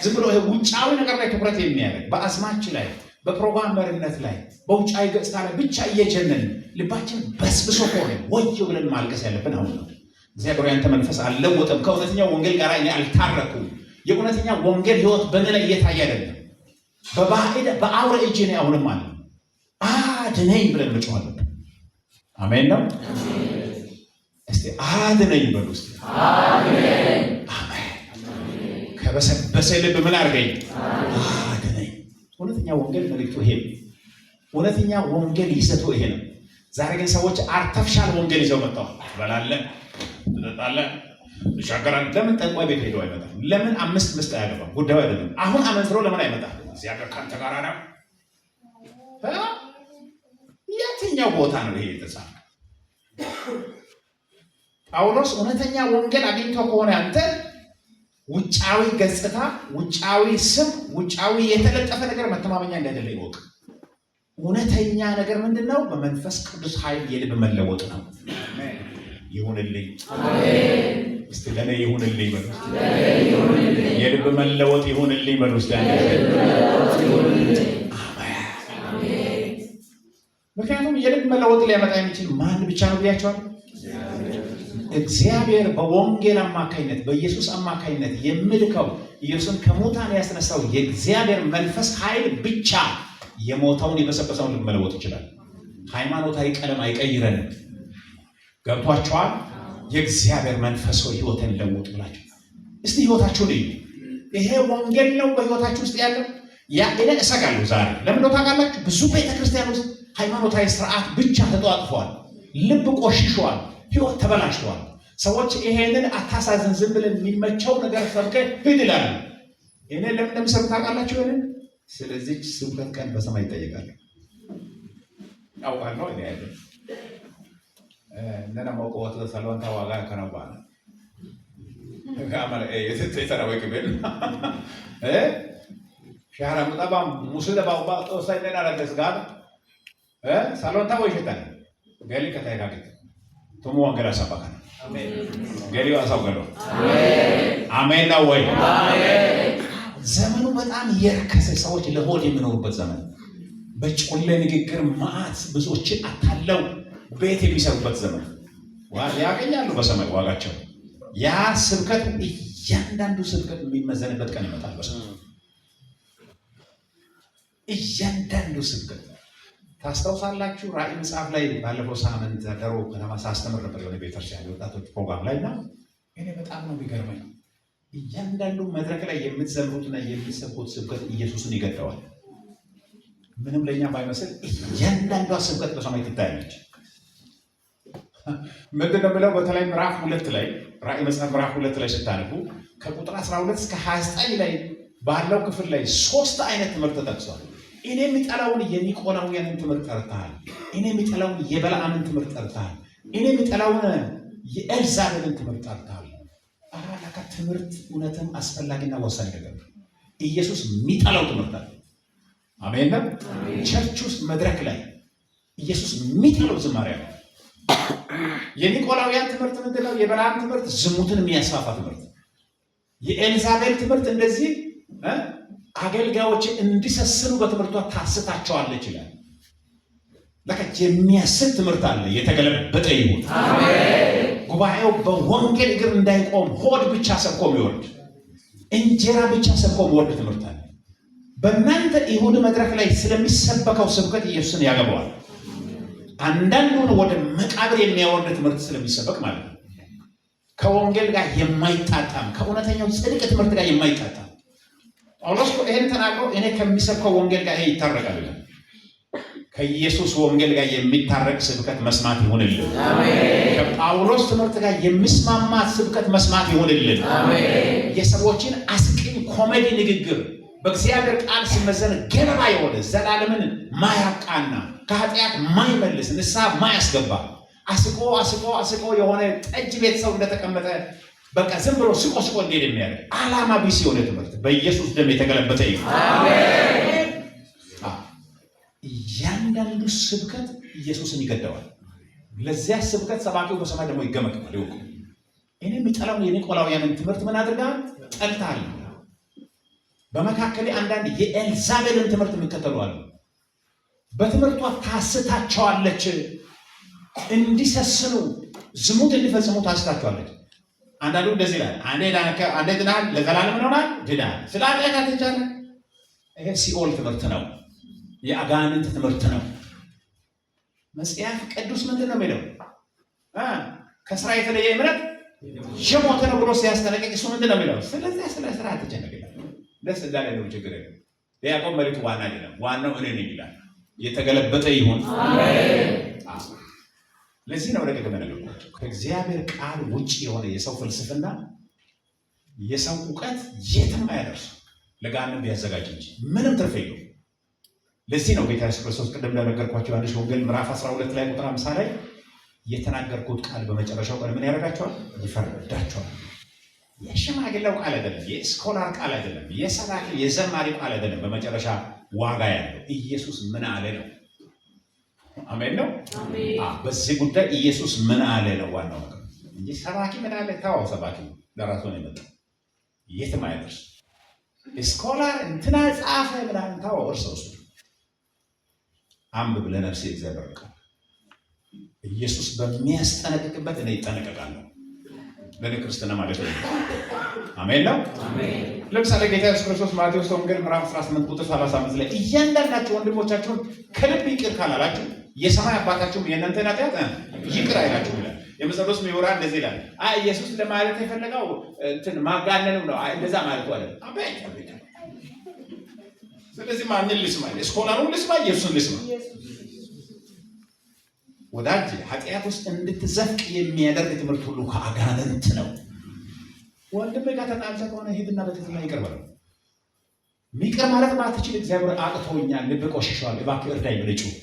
ዝም ብሎ ይሄ ውጫዊ ነገር ላይ ትኩረት የሚያደርግ በአዝማች ላይ በፕሮግራም መሪነት ላይ በውጫዊ ገጽታ ላይ ብቻ እየጀነን ልባችን በስብሶ ከሆነ ወዮ ብለን ማልቀስ ያለብን አሁን ነው። እግዚአብሔር ያንተ መንፈስ አልለወጠም። ከእውነተኛው ወንጌል ጋር እኔ አልታረኩም። የእውነተኛ ወንጌል ህይወት በእኔ ላይ እየታየ አይደለም። በአውሬ እጅ እኔ አሁንም አለ አድነኝ ብለን መጮህ አለብን። አሜን ነው። እስቲ አድነኝ በሉ እስቲ አሜን። ከበሰበሰ ልብ ምን አድርገኝ አድነኝ። እውነተኛ ወንጌል መልእክቱ ይሄ ነው። እውነተኛ ወንጌል ይዘቱ ይሄ ነው። ዛሬ ግን ሰዎች አርተፍሻል ወንጌል ይዘው መጥተዋል። ትበላለህ፣ ትጠጣለህ፣ ትሻገራለህ። ለምን ጠንቋይ ቤት ሄዶ አይመጣም? ለምን አምስት ምስት አያገባም? ጉዳዩ አይደለም። አሁን አመንዝሮ ለምን አይመጣም? እግዚአብሔር ካንተ ጋር ነው። የትኛው ቦታ ነው ይሄ የተጻፈ? ጳውሎስ እውነተኛ ወንጌል አግኝቶ ከሆነ አንተ ውጫዊ ገጽታ፣ ውጫዊ ስም፣ ውጫዊ የተለጠፈ ነገር መተማመኛ እንዳይደለ ይወቅ። እውነተኛ ነገር ምንድነው? በመንፈስ ቅዱስ ኃይል የልብ መለወጥ ነው። ይሁንልኝ። አሜን። እስቲ ለኔ ይሁንልኝ በሉ። የልብ መለወጥ ይሁንልኝ በሉ። አሜን። ምክንያቱም የልብ መለወጥ ሊያመጣ የሚችል ማን ብቻ ነው ብያቸዋል? እግዚአብሔር በወንጌል አማካይነት በኢየሱስ አማካይነት የሚልከው ኢየሱስን ከሙታን ያስነሳው የእግዚአብሔር መንፈስ ኃይል ብቻ የሞተውን የበሰበሰውን ልብ መለወጥ ይችላል። ሃይማኖታዊ ቀለም አይቀይረንም። ገብቷቸዋል? የእግዚአብሔር መንፈስ ሆይ ህይወትን ለውጥ ብላችሁ እስቲ ህይወታችሁን እዩ። ይሄ ወንጌል ነው በህይወታችሁ ውስጥ ያለው። ያ እኔ እሰጋለሁ ዛሬ ለምን ነው ታውቃላችሁ? ብዙ ቤተክርስቲያን ውስጥ ሃይማኖታዊ ስርዓት ብቻ ተጧጥፏል። ልብ ቆሽሿል። ህይወት ተበላሽቷል። ሰዎች ይሄንን አታሳዝን፣ ዝም ብለን የሚመቸው ነገር ሰብከህ ሂድ ይላሉ። እኔ ለምን እንደምሰሩ ታውቃላችሁ? ይሄንን ስለዚህ ስብከት ቀን በሰማይ ይጠየቃል። አውቃለሁ እኔ አይደል እንደና ማውቀው ሰለዋን ታዋጋ ከነባና ጋማለ የተራወቀ ቤል ሻራ መጣባ ሙስለ ባባ ኦሳይና ለደስጋር ሰለዋን ታው ይሽታል ገሊ ከተያጋገ ቶሞ ወንገላ ሰባካ አሜን። ገሊ ዋሳው ገሎ አሜን። አሜን ነው ወይ? አሜን። ዘመኑ በጣም የረከሰ ሰዎች ለሆድ የሚኖሩበት ዘመን፣ በጭቆሌ ንግግር ማዕት ብዙዎችን አታለው ቤት የሚሰሩበት ዘመን ያገኛሉ በሰማይ ዋጋቸው። ያ ስብከት እያንዳንዱ ስብከት የሚመዘንበት ቀን ይመጣል። በሰማይ እያንዳንዱ ስብከት ታስታውሳላችሁ። ራእይ መጽሐፍ ላይ ባለፈው ሳምንት ደሮ ከተማ ሳስተምር ነበር የሆነ ቤተክርስቲያን የወጣቶች ፕሮግራም ላይ እና እኔ በጣም ነው የሚገርመኝ። እያንዳንዱ መድረክ ላይ የምትዘምሩትና የምትሰብኩት ስብከት ኢየሱስን ይገደዋል። ምንም ለእኛ ባይመስል እያንዳንዷ ስብከት በሰማይ ትታያለች። ምንድን ነው ብለው በተለይ ምዕራፍ 2 ላይ ራእይ መጽሐፍ ምዕራፍ 2 ላይ ስታነቡ ከቁጥር 12 እስከ 29 ላይ ባለው ክፍል ላይ 3 አይነት ትምህርት ተጠቅሷል። እኔ የሚጠላውን የኒቆላውያንን ትምህርት ጠርተሃል። እኔ የሚጠላውን የበለዓምን ትምህርት ጠርተሃል። እኔ የሚጠላውን የኤልዛቤልን ትምህርት ጠርተሃል። አራላካ ትምህርት እውነትም አስፈላጊና ወሳኝ ነገር ነው። ኢየሱስ የሚጠላው ትምህርት አለ። አሜን ነው። ቸርች ውስጥ መድረክ ላይ ኢየሱስ የሚጠላው ዝማሬ ነው። የኒቆላውያን ትምህርት ምንድነው? የበላም ትምህርት ዝሙትን የሚያስፋፋ ትምህርት። የኤልዛቤል ትምህርት እንደዚህ አገልጋዮችን እንዲሰስኑ በትምህርቷ ታስታቸዋለች ይላል። ለካ የሚያስት ትምህርት አለ። የተገለበጠ ይሁን። አሜን። ጉባኤው በወንጌል እግር እንዳይቆም ሆድ ብቻ ሰብኮ የሚወርድ እንጀራ ብቻ ሰብኮ የሚወርድ ትምህርት አለ። በእናንተ ይሁድ መድረክ ላይ ስለሚሰበከው ስብከት ኢየሱስን ያገባዋል። አንዳንዱን ወደ መቃብር የሚያወርድ ትምህርት ስለሚሰበክ ማለት ነው። ከወንጌል ጋር የማይጣጣም ከእውነተኛው ጽድቅ ትምህርት ጋር የማይጣጣም ጳውሎስ ይሄን ተናግሮ እኔ ከሚሰብከው ወንጌል ጋር ይሄ ይታረቃል ይላል። ከኢየሱስ ወንጌል ጋር የሚታረቅ ስብከት መስማት ይሁንልን። አሜን። ከጳውሎስ ትምህርት ጋር የሚስማማ ስብከት መስማት ይሁንልን። አሜን። የሰዎችን አስቂኝ ኮሜዲ ንግግር በእግዚአብሔር ቃል ሲመዘን ገለባ የሆነ ዘላለምን ማያቃና ከኃጢአት ማይመልስ ንስሐ ማያስገባ አስቆ የሆነ ጠጅ ቤት ሰው እንደተቀመጠ በቃ ዝም ብሎ ስቆ እንዴት የሚያደርግ ዓላማ ቢስ የሆነ ትምህርት በኢየሱስ ደም የተገለበጠ ይሁን። አሜን። እያንዳንዱ ስብከት ኢየሱስን ይገደዋል። ለዚያ ስብከት ሰባኪው በሰማይ ደግሞ ይገመገማል። ይወቁ። እኔ የሚጠላው የኒቆላውያንን ትምህርት ምን አድርጋል? ጠልታል። በመካከል አንዳንድ የኤልዛቤልን ትምህርት የሚከተሉ አሉ። በትምህርቷ ታስታቸዋለች። እንዲሰስኑ ዝሙት እንዲፈጽሙ ታስታቸዋለች። አንዳንዱ እንደዚህ ይላል፣ አንዴ ድናል፣ ለዘላለም ሆናል ድናል። ስለ ኃጢአት ተቻለ። ይሄ ሲኦል ትምህርት ነው። የአጋንንት ትምህርት ነው። መጽሐፍ ቅዱስ ምንድን ነው የሚለው? ከስራ የተለየ እምነት የሞተ ነው ብሎ ሲያስጠነቅቅ እሱ ምንድን ነው የሚለው? ስለዚህ ስለ ስራ አትጨነቅ ይላል። ደስ እንዳለ ነው፣ ችግር የለም። ያዕቆብ መልእክቱ ዋና አይደለም፣ ዋናው እኔ ነኝ ይላል። የተገለበጠ ይሁን። አሜን። ለዚህ ነው ረቀቅ መነገርኳቸው። ከእግዚአብሔር ቃል ውጭ የሆነ የሰው ፍልስፍና የሰው እውቀት የትም አያደርሱ፣ ለገሃነም ቢያዘጋጅ እንጂ ምንም ትርፍ የለውም። ለዚህ ነው ጌታ ኢየሱስ ክርስቶስ ቅድም እንደነገርኳቸው ዮሐንስ ወንጌል ምዕራፍ 12 ላይ ቁጥር 50 ላይ የተናገርኩት ቃል በመጨረሻው ቀን ምን ያደርጋቸዋል? ይፈርዳቸዋል። የሽማግሌው ቃል አይደለም፣ የስኮላር ቃል አይደለም፣ የሰባኪ የዘማሪ ቃል አይደለም። በመጨረሻ ዋጋ ያለው ኢየሱስ ምን አለ ነው። አሜን ነው። በዚህ ጉዳይ ኢየሱስ ምን አለ ነው ዋናው ነገር እንጂ ሰባኪ ምን አለ ታው ሰባኪ ለራሱ ነው የመጣው። የትም አይደርስ። ስኮላር እንትና ጻፈ ብላን ታው እርሶስ አንብብ ለነፍሴ እግዚአብሔር ቃል። ኢየሱስ በሚያስጠነቅቅበት እኔ ይጠነቀቃለሁ። ለኔ ክርስትና ማለት ነው። አሜን ነው። አሜን። ለምሳሌ ጌታ ኢየሱስ ክርስቶስ ማቴዎስ ወንጌል ምዕራፍ 18 ቁጥር 35 ላይ እያንዳንዳችሁ ወንድሞቻችሁን ከልብ ይቅር ካላላችሁ የሰማይ አባታችሁም የእናንተን ኃጢአት ይቅር አይላችሁም ይላል። የመጽሐፍ ምሁራ እንደዚህ ይላል። ኢየሱስ ለማለት የፈለገው እንትን ማጋነኑ ነው፣ እንደዛ ማለት አይደለም። አቤት አቤት። ስለዚህ ማንን ልስማ? ስኮላሩን ልስማ? ኢየሱስን ልስማ? ወዳጅ ኃጢአት ውስጥ እንድትዘፍቅ የሚያደርግ ትምህርት ሁሉ ከአጋንንት ነው። ወንድሜ ጋር ተጣልተህ ከሆነ ሂድና በትህትና ይቅር በለው። ይቅር ማለት ማትችል እግዚአብሔር አቅቶኛል፣ ልብ ቆሽሿል፣ እባክህ እርዳኝ ብለህ ጩህ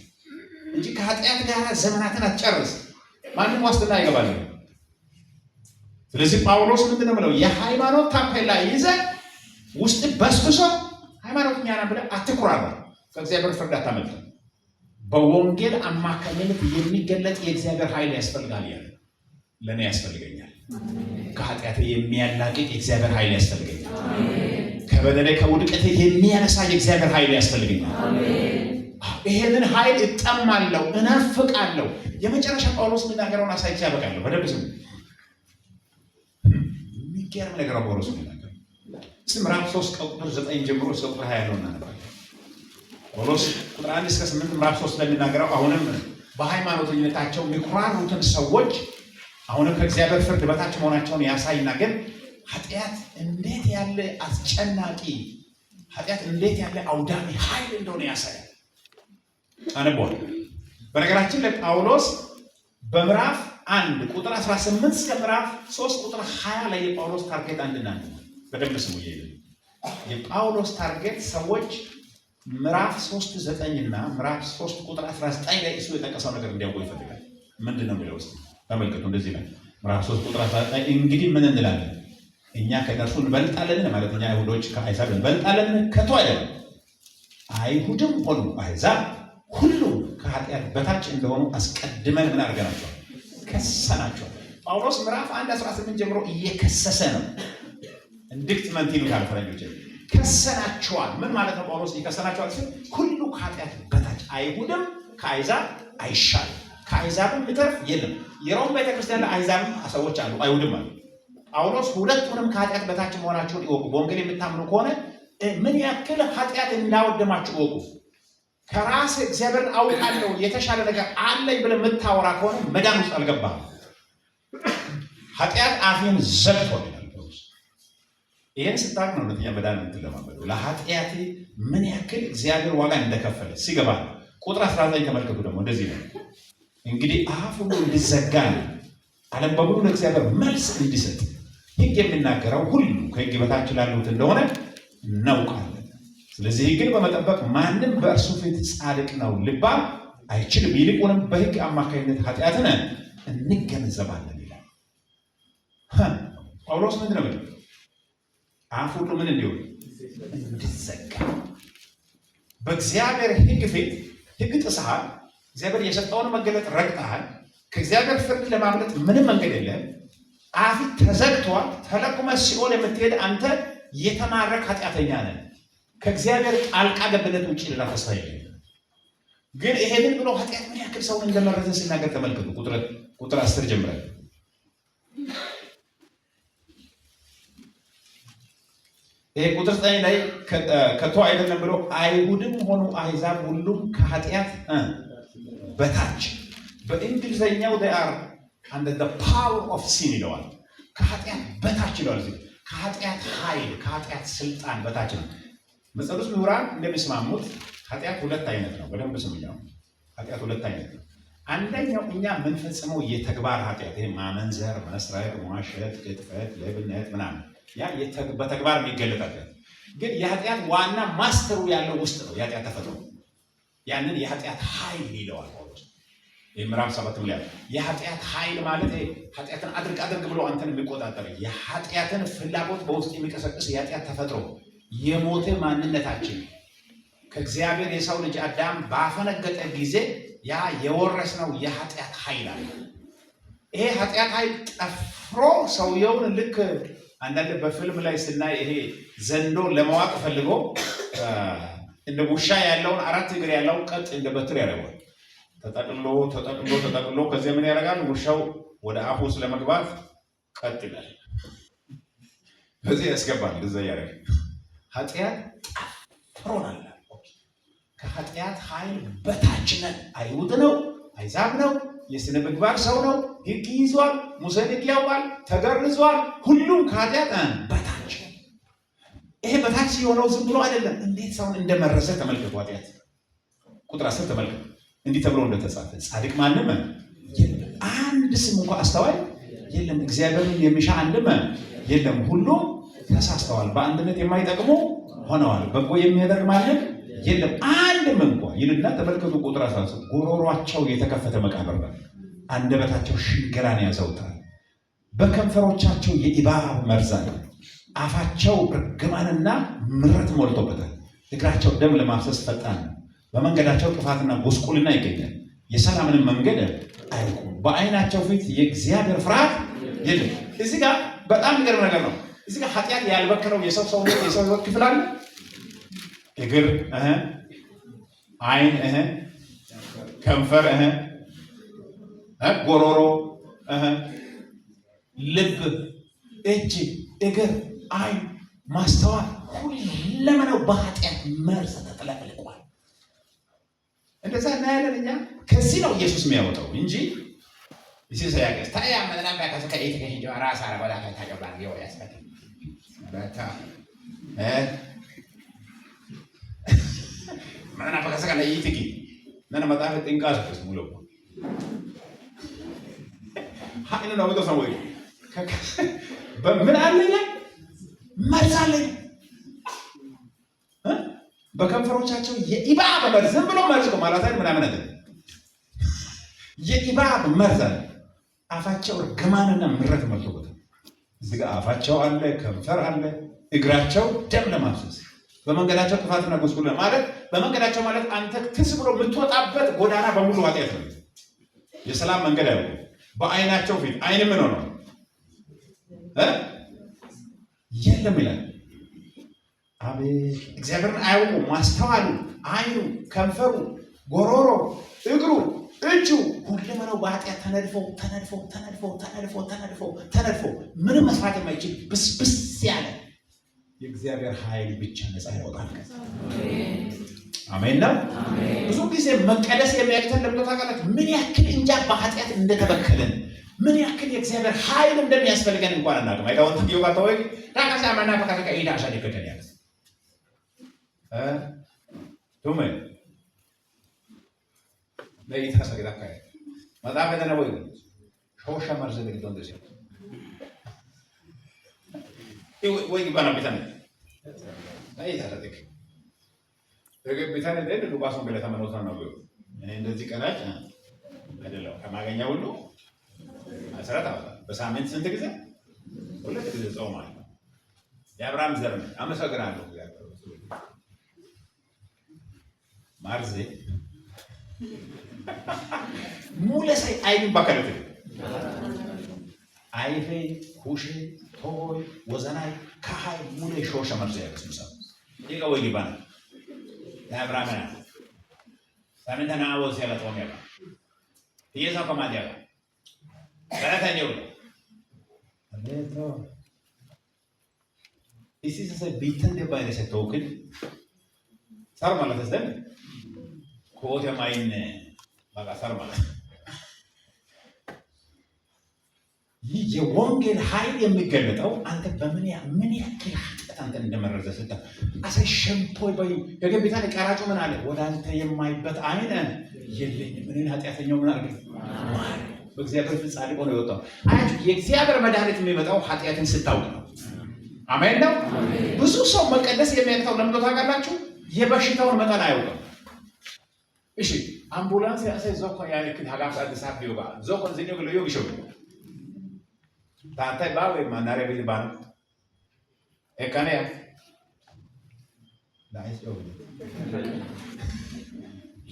እንጂ ከኃጢአት ጋር ዘመናትን አትጨርስ። ማንም ዋስትና አይገባል። ስለዚህ ጳውሎስ ምንድን ነው ብለው የሃይማኖት ታፔላ ይዘህ ውስጥ በስብሶ ሃይማኖተኛ ነህ ብለህ አትኩራራ። ከእግዚአብሔር ፍርድ አታመልጥም። በወንጌል አማካኝነት የሚገለጥ የእግዚአብሔር ኃይል ያስፈልጋል። ያለ ለእኔ ያስፈልገኛል። ከኃጢአት የሚያላቅቅ የእግዚአብሔር ኃይል ያስፈልገኛል። ከበደሌ ከውድቀቴ የሚያነሳ የእግዚአብሔር ኃይል ያስፈልገኛል። ይሄንን ኃይል እጠማለሁ፣ እናፍቃለሁ። የመጨረሻ ጳውሎስ የሚናገረውን አሳይቼ ያበቃለሁ። በደንብ ስሙ። የሚገርም ነገር ጳውሎስ የሚናገረው ምዕራፍ 3 ቁጥር 9 ጀምሮ እስከ ቁጥር 20 ያለውን እናነባለን። ጳውሎስ ቁጥር 1 እስከ 8 ምዕራፍ 3 ለሚናገረው አሁንም በሃይማኖተኝነታቸው የሚኮራሩትን ሰዎች አሁንም ከእግዚአብሔር ፍርድ በታች መሆናቸውን ያሳይና ግን ኃጢአት እንዴት ያለ አስጨናቂ ኃጢአት እንዴት ያለ አውዳሚ ኃይል እንደሆነ ያሳያል። አንቧል። በነገራችን ላይ ጳውሎስ በምዕራፍ 1 ቁጥር 18 እስከ ምዕራፍ 3 ቁጥር 20 ላይ የጳውሎስ ታርጌት አንድና አንድ ነው። በደንብ ስሙ። የጳውሎስ ታርጌት ሰዎች ምዕራፍ 3:9 እና ምዕራፍ 3 ቁጥር 19 ላይ እሱ የጠቀሰው ነገር እንዲያውቁ ይፈልጋል። ምንድን ነው የሚለው? ውስጥ ተመልከቱ። እንደዚህ ነው። ምዕራፍ 3 ቁጥር 19 እንግዲህ ምን እንላለን? እኛ ከነርሱ እንበልጣለን ማለት እኛ አይሁዶች ከአሕዛብ እንበልጣለን ከቶ አይደለም። አይሁድም ሆኑ አሕዛብ ሁሉ ከኃጢአት በታች እንደሆኑ አስቀድመን ምን አድርገናቸዋል? ከሰናቸዋል። ጳውሎስ ምዕራፍ 1:18 ጀምሮ እየከሰሰ ነው። ኢንዲክትመንት ይሉታል ፈረንጆች። ከሰናቸዋል ምን ማለት ነው? ጳውሎስ ይከሰናቸዋል ሲል ሁሉ ከኃጢአት በታች አይሁድም ከአሕዛብ አይሻልም፣ ከአሕዛብም ይተርፍ የለም። የሮም ቤተክርስቲያን ለአሕዛብም ሰዎች አሉ፣ አይሁድም አሉ። ጳውሎስ ሁለቱንም ከኃጢአት በታች መሆናቸውን ይወቁ። በወንጌል የምታምኑ ከሆነ ምን ያክል ኃጢአት እንዳወደማችሁ እወቁ። ከራስ እግዚአብሔርን አውቃለሁ የተሻለ ነገር አለኝ ብለህ የምታወራ ከሆነ መዳን ውስጥ አልገባህም። ኃጢአት አፌን ዘግቷል ይላል ጳውሎስ። ይህን ስታውቅ ነው እውነተኛ መዳን የምትለማመደው። ለኃጢአቴ ምን ያክል እግዚአብሔር ዋጋ እንደከፈለ ሲገባ። ቁጥር 19 ተመልከቱ። ደግሞ እንደዚህ ነው፣ እንግዲህ አፍ ሁሉ እንዲዘጋ ነው፣ ዓለም በሙሉ ለእግዚአብሔር መልስ እንዲሰጥ ሕግ የሚናገረው ሁሉ ከሕግ በታች ላሉት እንደሆነ እናውቃለን። ስለዚህ ሕግን በመጠበቅ ማንም በእርሱ ፊት ጻድቅ ነው ሊባል አይችልም። ይልቁንም በሕግ አማካኝነት ኃጢአትን እንገነዘባለን ይላል ጳውሎስ። ምንድን ነው አፍ ሁሉ ምን እንዲሆን? እንዲዘጋ። በእግዚአብሔር ሕግ ፊት ሕግ ጥሰሃል፣ እግዚአብሔር የሰጠውን መገለጥ ረግጠሃል፣ ከእግዚአብሔር ፍርድ ለማምለጥ ምንም መንገድ የለም። አፍ ተዘግቷል። ተለቁመ ሲኦል የምትሄድ አንተ የተማረክ ኃጢአተኛ ነህ። ከእግዚአብሔር ጣልቃ ገብነት ውጭ ሌላ ተስፋ የለም። ግን ይሄንን ብሎ ኃጢአት ምን ያክል ሰውን እንደመረዘ ሲናገር ተመልከቱ። ቁጥር 10 ጀምረን ይሄ ቁጥር 9 ላይ ከቶ አይደለም ብሎ አይሁድም ሆኑ አሕዛብ ሁሉም ከኃጢአት በታች። በእንግሊዝኛው they are under the power of sin ይለዋል። ከኃጢአት በታች ይለዋል። ከኃጢአት ኃይል ከኃጢአት ስልጣን በታች ነው። መጽሐፍ ምሁራን እንደሚስማሙት ኃጢአት ሁለት አይነት ነው። በደንብ ስሙኛው። ኃጢአት ሁለት አይነት ነው። አንደኛው እኛ የምንፈጽመው የተግባር ኃጢአት፣ ይሄ ማመንዘር፣ መስረቅ፣ መዋሸት፣ ቅጥፈት፣ ሌብነት ምናምን፣ ያ በተግባር የሚገለጥ ኃጢአት። ግን የኃጢአት ዋና ማስተሩ ያለው ውስጥ ነው፣ የኃጢአት ተፈጥሮ። ያንን የኃጢአት ኃይል ይለዋል ጳውሎስ። ምዕራፍ 7 ላይ የኃጢአት ኃይል ማለት ኃጢአትን አድርግ ብሎ አንተን የሚቆጣጠር የኃጢአትን ፍላጎት በውስጥ የሚቀሰቅስ የኃጢአት ተፈጥሮ፣ የሞተ ማንነታችን ከእግዚአብሔር የሰው ልጅ አዳም ባፈነገጠ ጊዜ ያ የወረስነው የኃጢአት ኃይል አለ። ይሄ ኃጢአት ኃይል ጠፍሮ ሰውየውን ልክ አንዳንድ በፊልም ላይ ስናይ ይሄ ዘንዶ ለመዋቅ ፈልጎ እንደ ውሻ ያለውን 4 እግር ያለው ቀጥ እንደ በትር ያደርገዋል። ተጠቅሎ ከዚያ ምን ያደርጋል? ውሻው ወደ አፉ ውስጥ ለመግባት ቀጥ ይላል፣ በዚህ ያስገባል። እንደዛ ያደርግ ኃጢአት ጠፍሮናል። ከኃጢአት ኃይል በታች ነን። አይሁድ ነው፣ አሕዛብ ነው፣ የሥነ ምግባር ሰው ነው፣ ሕግ ይዟል፣ ሙሴን ሕግ ያውቃል፣ ተገርዟል። ሁሉም ከኃጢአት በታች። ይሄ በታች የሆነው ዝም ብሎ አይደለም። እንዴት ሰውን እንደመረሰ ተመልከቱ። ኃጢአት ቁጥር 10 ተመልከቱ። እንዲህ ተብሎ እንደተጻፈ ጻድቅ ማንም የለም፣ አንድ ስም እንኳን አስተዋይ የለም፣ እግዚአብሔርን የሚሻ አንድም የለም፣ ሁሉም ተሳስተዋል፣ በአንድነት የማይጠቅሙ ሆነዋል፣ በጎ የሚያደርግ ማንም የለም አንድም እንኳን ይልና ተመልከቱ። ቁጥር 13 ጉሮሯቸው የተከፈተ መቃብር ነው፣ አንደበታቸው ሽንገላን ያዘውታል፣ በከንፈሮቻቸው የእባብ መርዝ አለ፣ አፋቸው እርግማንና ምረት ሞልቶበታል፣ እግራቸው ደም ለማፍሰስ ፈጣን ነው፣ በመንገዳቸው ጥፋትና ጎስቁልና ይገኛል፣ የሰላምንም መንገድ አያውቁም፣ በዓይናቸው ፊት የእግዚአብሔር ፍርሃት የለም። እዚህ ጋር በጣም የሚገርም ነገር ነው። እዚህ ጋር ኃጢአት ያልበከለው የሰው ሕይወት ክፍል አለ። እግር፣ ዓይን፣ ከንፈር፣ ጎሮሮ፣ ልብ፣ እጅ፣ እግር፣ ዓይን፣ ማስተዋል ሁለመናው በኃጢአት መርዝ ተጥለቅልቋል። እንደዛ እናያለን እኛ። ከዚህ ነው ኢየሱስ የሚያወጣው እንጂ ኢየሱስ ያገስ ታያ መናም ያካሰ ከእይት ከሂጆ ራስ አረባላ ታቀባል ይወ ያስፈታ በታ ማና በከሰ ከለ ይትቂ ነነ መጣፈ ጥንቃስ ከስ ሙሉ ሀይነ ነው ወደ ሰው ወይ በምን አለኝ መርዝ አለኝ። በከንፈሮቻቸው የእባብ መርዝ፣ ዝም ብሎ መርዝ ነው ማለት አይደል? ምናምን አይደል? የእባብ መርዝ አለ። አፋቸው እርግማንና ምረት ሞልቶበታል። እዚህ ጋር አፋቸው አለ፣ ከንፈር አለ፣ እግራቸው ደም ለማፍሰስ በመንገዳቸው ጥፋትና ጉስቁልና ማለት በመንገዳቸው ማለት አንተ ትስ ብሎ የምትወጣበት ጎዳና በሙሉ ኃጢአት ነው። የሰላም መንገድ አይደለም። በአይናቸው ፊት አይን ምን ሆነ የለም ይላል። አቤት እግዚአብሔርን አያውቁ። ማስተዋሉ፣ አይኑ፣ ከንፈሩ፣ ጎሮሮ፣ እግሩ፣ እጁ ሁለመናው በኃጢአት ተነድፎ ምንም መስራት የማይችል ብስብስ ያለ የእግዚአብሔር ኃይል ብቻ ነፃ ያወጣል። አሜን ነው። ብዙ ጊዜ መቀደስ የሚያቅተን ለምን ታውቃላችሁ? ምን ያክል እንጃ በኃጢአት እንደተበከለን ምን ያክል የእግዚአብሔር ኃይል እንደሚያስፈልገን እንኳን አናውቅም። አይታወት ይወቃ ወይ ታካሳ ማና ፈካካ ይዳ አሻዲ ከተን ያለ ቱመ ለይታ ሰግዳ ካይ ማዳም በተና ወይ ሾሻ ማርዘ ለግዶን ደስ ወይ ባና በተና አይታ ተደክ በተና ደግ ሉቃስን ገለታ መኖታ ነው። እኔ እንደዚህ ቀናጭ አይደለም ከማገኛው ሁሉ አስራት አወጣ። በሳምንት ስንት ጊዜ? 2 ጊዜ ጾማለሁ። የአብርሃም ዘር ነኝ። አመሰግናለሁ። ማርዜ ሙለሳይ አይን ባከለት አይፌ ኩሽ ቶይ ወዘናይ ካይ ሙለ ሾሻ ማርዜ ያስምሳ ይጋ ወይ ይባና የአብርሃም ና ሳምንተና አወስ ያለ ጾም ያለ ኢየሱስ ከማዲያ በረታኛው አቤት ኢሲስ ቢተን ደባይነ ሰተውክል ሳር ማለት ዘን ኮት የማይን ባጋ ሳር ማለት ይህ የወንጌል ኃይል የሚገለጠው አንተ በምን ያክል ኃጢአት አንተ እንደመረዘ ስታ አሰይ ሸምፖይ ባይ ከገቢታ ለቀራጩ ምን አለ? ወደ አንተ የማይበት አይነ የለኝም። ምን ኃጢአተኛው ምን አለ? በእግዚአብሔር ፊት ጻድቅ ሆኖ ይወጣው። አያችሁ፣ የእግዚአብሔር መድኃኒት የሚመጣው ኃጢአትን ስታውቅ ነው። አሜን ነው። ብዙ ሰው መቀደስ የሚያቅተው ለምን ታውቃላችሁ? የበሽታውን መጠን አያውቅም። እሺ አምቡላንስ ያሰይ ዞኮ ያለክን ሀጋፍ አዲስ አበባ ይወጋ ዞኮ ዝኛው ግሎ ይሾው ታንታይ ባዌ ማናሬ ቢልባን ኤካኔያ ዳይስ ኦ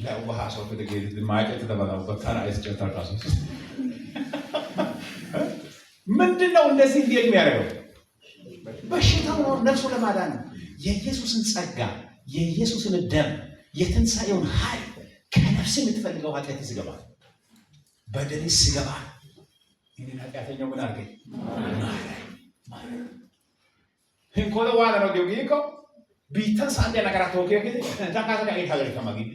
ለውሃ ሰው ተደገይት ማይቀት ተባላው በታራ አይስጨታ ታሱ ምንድነው እንደዚህ እንዴት የሚያደርገው? በሽታው ነው ነፍሱ ለማዳን የኢየሱስን ጸጋ የኢየሱስን ደም የትንሳኤውን ኃይል ከነፍስ የምትፈልገው ኃጢአት ይስገባል። በደል ይስገባል። ይሄን ኃጢአተኛው ምን አድርገኝ እንኮለ ዋላ ነው ዲዮጊኮ ቢተንስ አንዴ ነገር አትወከየ ግን ታካታ ጋር ይታገል ከማግኝ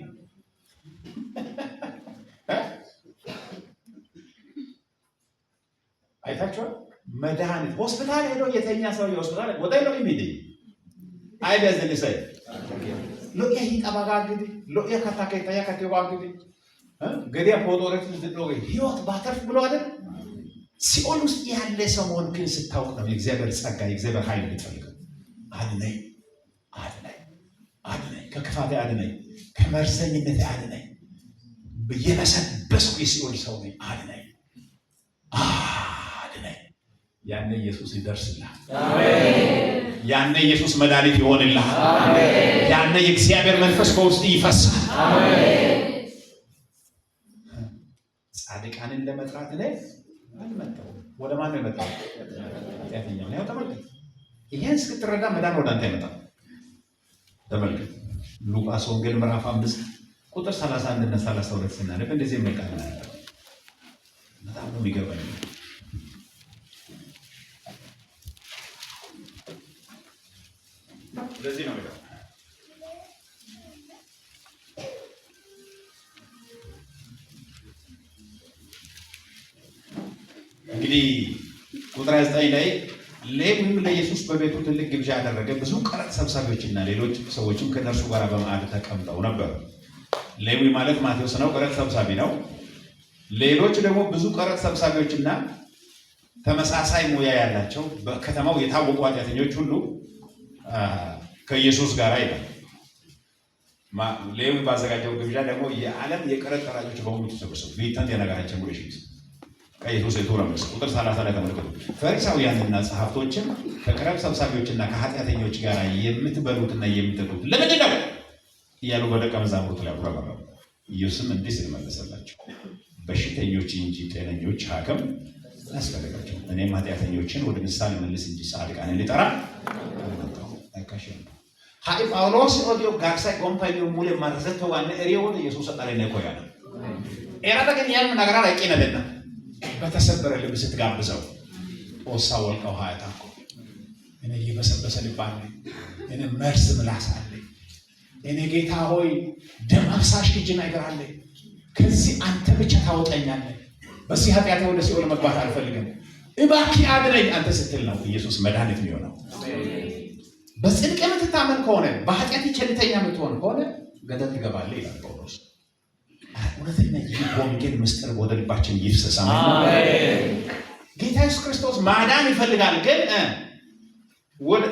አይታችኋል። መድኃኒት ሆስፒታል ሄዶ የተኛ ሰው ሆስፒታል ወጣ ነው የሚሄድ አይበዝን ሰይ ሎያ ይጣባጋ እንግዲህ ሎያ ካታከታ ያከተው እንግዲህ ገዲያ ፎቶሬት ዝድሎገ ህይወት ባተርፍ ብሎ አይደል? ሲኦል ውስጥ ያለ ሰው መሆን ግን ስታውቅ ነው የእግዚአብሔር ጸጋ የእግዚአብሔር ኃይል ልትፈልገው። አድነኝ ከክፋቴ አድነኝ፣ ከመርዘኝነት አድነኝ፣ የበሰበስኩ የሲኦል ሰው ነኝ፣ አድነኝ። ያኔ ኢየሱስ ይደርስልሃል። አሜን። ያኔ ኢየሱስ መድኃኒት ይሆንልሃል። አሜን። ያኔ የእግዚአብሔር መንፈስ በውስጥ ይፈሳል። አሜን። ጻድቃንን ለመጥራት ላይ አልመጣሁም። ወደ ማን ነው የመጣው? ኃጢአተኛው ነው። ተመልከት፣ ይሄን እስክትረዳ መዳን ወደ አንተ ይመጣል። ተመልከት፣ ሉቃስ ወንጌል ምዕራፍ 5 ቁጥር 31 እና 32 ስናነብ እንደዚህ የሚል በጣም ነው የሚገርመኝ። ለዚህ ነው የሚለው እንግዲህ ቁጥር 9 ላይ ሌዊም ለኢየሱስ በቤቱ ትልቅ ግብዣ ያደረገ፣ ብዙ ቀረጥ ሰብሳቢዎችና ሌሎች ሰዎችም ከነርሱ ጋር በማዕድ ተቀምጠው ነበር። ሌዊ ማለት ማቴዎስ ነው፣ ቀረጥ ሰብሳቢ ነው። ሌሎች ደግሞ ብዙ ቀረጥ ሰብሳቢዎችና ተመሳሳይ ሙያ ያላቸው በከተማው የታወቁ ኃጢአተኞች ሁሉ ከኢየሱስ ጋር ይላል። ሌዊ ባዘጋጀው ግብዣ ደግሞ የዓለም የቀረጥ ጠራጮች በሙሉ ተሰበሰቡ። ቢታን የነገራችን ሙሉ ኢየሱስ የተወረመሰ ቁጥር 30 ላይ ተመልከቱ። ፈሪሳውያንና ጸሐፍቶችም ከክረብ ሰብሳቢዎችና ከኃጢአተኞች ጋር የምትበሉትና የምትጠጡት ለምንድን ነው እያሉ በደቀ መዛሙርቱ ላይ አጉረመረሙ። ኢየሱስም እንዲህ ሲል መለሰላቸው፣ በሽተኞች እንጂ ጤነኞች ሐኪም አያስፈልጋቸውም። እኔም ኃጢአተኞችን ወደ ንስሐ ልመልስ እንጂ ጻድቃንን ልጠራ አልመጣሁም። አይካሽም ሀይ ጳውሎስ ኦዲዮ ጋርሳይ ኮምፓኒዮ ሙሌ ማርዘቶ ዋነ ኤሪዮን ኢየሱስ አጣለና ይቆያል። ኤራዳ ግን ያን ነገር አይቀነደና በተሰበረ ልብ ስትጋብዘው ኦሳ ወልቀው ሀያታኮ እኔ እየበሰበሰ ልባል እኔ መርስ ምላስ አለ እኔ ጌታ ሆይ ደም አፍሳሽ እጅን አይገራለ ከዚህ አንተ ብቻ ታወጣኛለህ። በዚህ ኃጢአቴ ወደ ሲኦል መግባት አልፈልግም እባክህ አድነኝ አንተ ስትል ነው ኢየሱስ መድኃኒት የሚሆነው። በጽድቅ የምትታመን ከሆነ በኃጢአት ቸልተኛ የምትሆን ከሆነ ገደል ትገባለህ ይላል ጳውሎስ። እውነተኛ የወንጌል ምስጢር ወደ ልባችን ይፍሰስ። አሜን። ጌታ ኢየሱስ ክርስቶስ ማዳን ይፈልጋል። ግን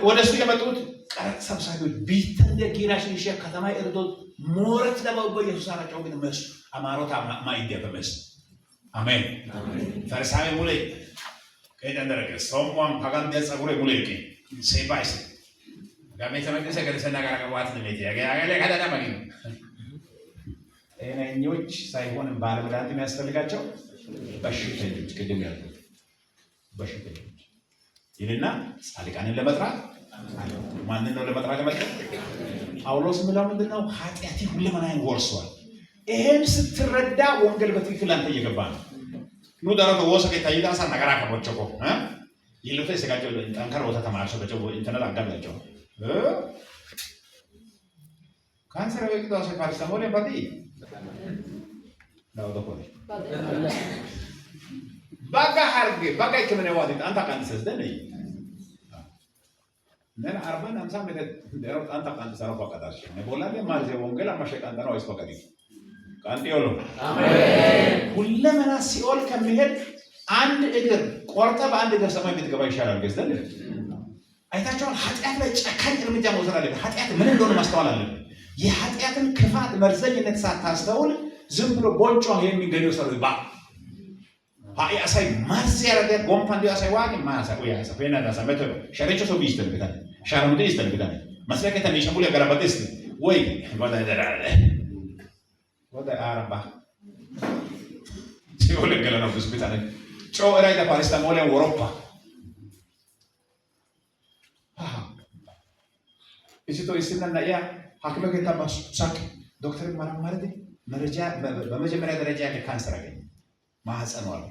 ወደ እሱ የመጡት ቀረጥ ሰብሳቢዎች ቢተንደ ጊራሽ ይሸ ከተማ እርዶ ሞረት ለበጎ ኢየሱስ አራቸው ግን መስ አማሮታ ማይዲያ በመስ አሜን። ፈሪሳዊ ሙሌ ከደረገ ሶምዋን ፓጋን ደጸጉሬ ሙሌ ከ ሴባይስ ጋሜተ መቅደስ ገለሰና ጋር ቀዋት ነው ያገለ ካዳዳ ማግኝ ጤነኞች ሳይሆን ባለመድኃኒት የሚያስፈልጋቸው በሽተኞች ቅድም ያልኩት በሽተኞች ይልና ጻድቃንን ለመጥራት ማንን ነው ለመጥራት ለመጥራት ጳውሎስ ምለው ምንድነው ኃጢአቴ ሁለመናዬን ወርሷል። ይሄን ስትረዳ ወንጌል በትክክል አንተ እየገባ ነው። ኑ ዳራ ወሰ ከታይዳ ሳ ነገራ ከቦቸኮ ይልፈ ሰጋጆ ጠንከር ወታ ተማርሶ በጨው ኢንተርኔት አጋላቸው ካንሰር ወይስ ዳሰ ፓሪስታሞል ባዲ ነው ደኮ ባጋ ሀርጌ ባጋ ከመነ ዋዲ አንተ ካንሰስ ደነይ ነን 40 50 ሜትር ደሮ አንተ ካንሰስ ነው ፈቀዳሽ ነቦላለ ማርዘ ወንጌል አማሸቃንታ ነው አይስ ፈቀዲ ቃንዲዮሎ አሜን። ሁለመና ሲኦል ከመሄድ አንድ እግር ቆርጠ በአንድ እግር ሰማይ ቤት ገባ ይሻላል። ገዝተን አይታችኋል። ኃጢአት ላይ ጨካኝ እርምጃ መውሰድ አለብን። ኃጢአት ምን እንደሆነ ማስተዋል አለብን። የኃጢአትን ክፋት መርዘኝነት ሳታስተውል ዝም ብሎ ቦንጮ የሚገኘው ሰው ይባ ሃይ አሳይ ማርስ ያረደ ጎምፓንዲ አሳይ ዋቂ ማሳ ወይ አሳይ ፈና ዳሳ መቶ ሸረቾ ሰው ቢስተን ቢታ ሻራሙዲ ይስተን ቢታ መስለከ ተንሽሙለ ገራባቴስ ወይ ወዳ ደራለ ወዳ አረባ ሲኦል ገለ ነው ሆስፒታል ጮ ራይዳ ፓሪስታሞል አውሮፓ እሲቶ ይስናና ያ ሐኪም ቤት ታባስ ሳክ ዶክተር ማራማረዲ መረጃ በመጀመሪያ ደረጃ ካንሰር አገኘ ማህፀን ዋለ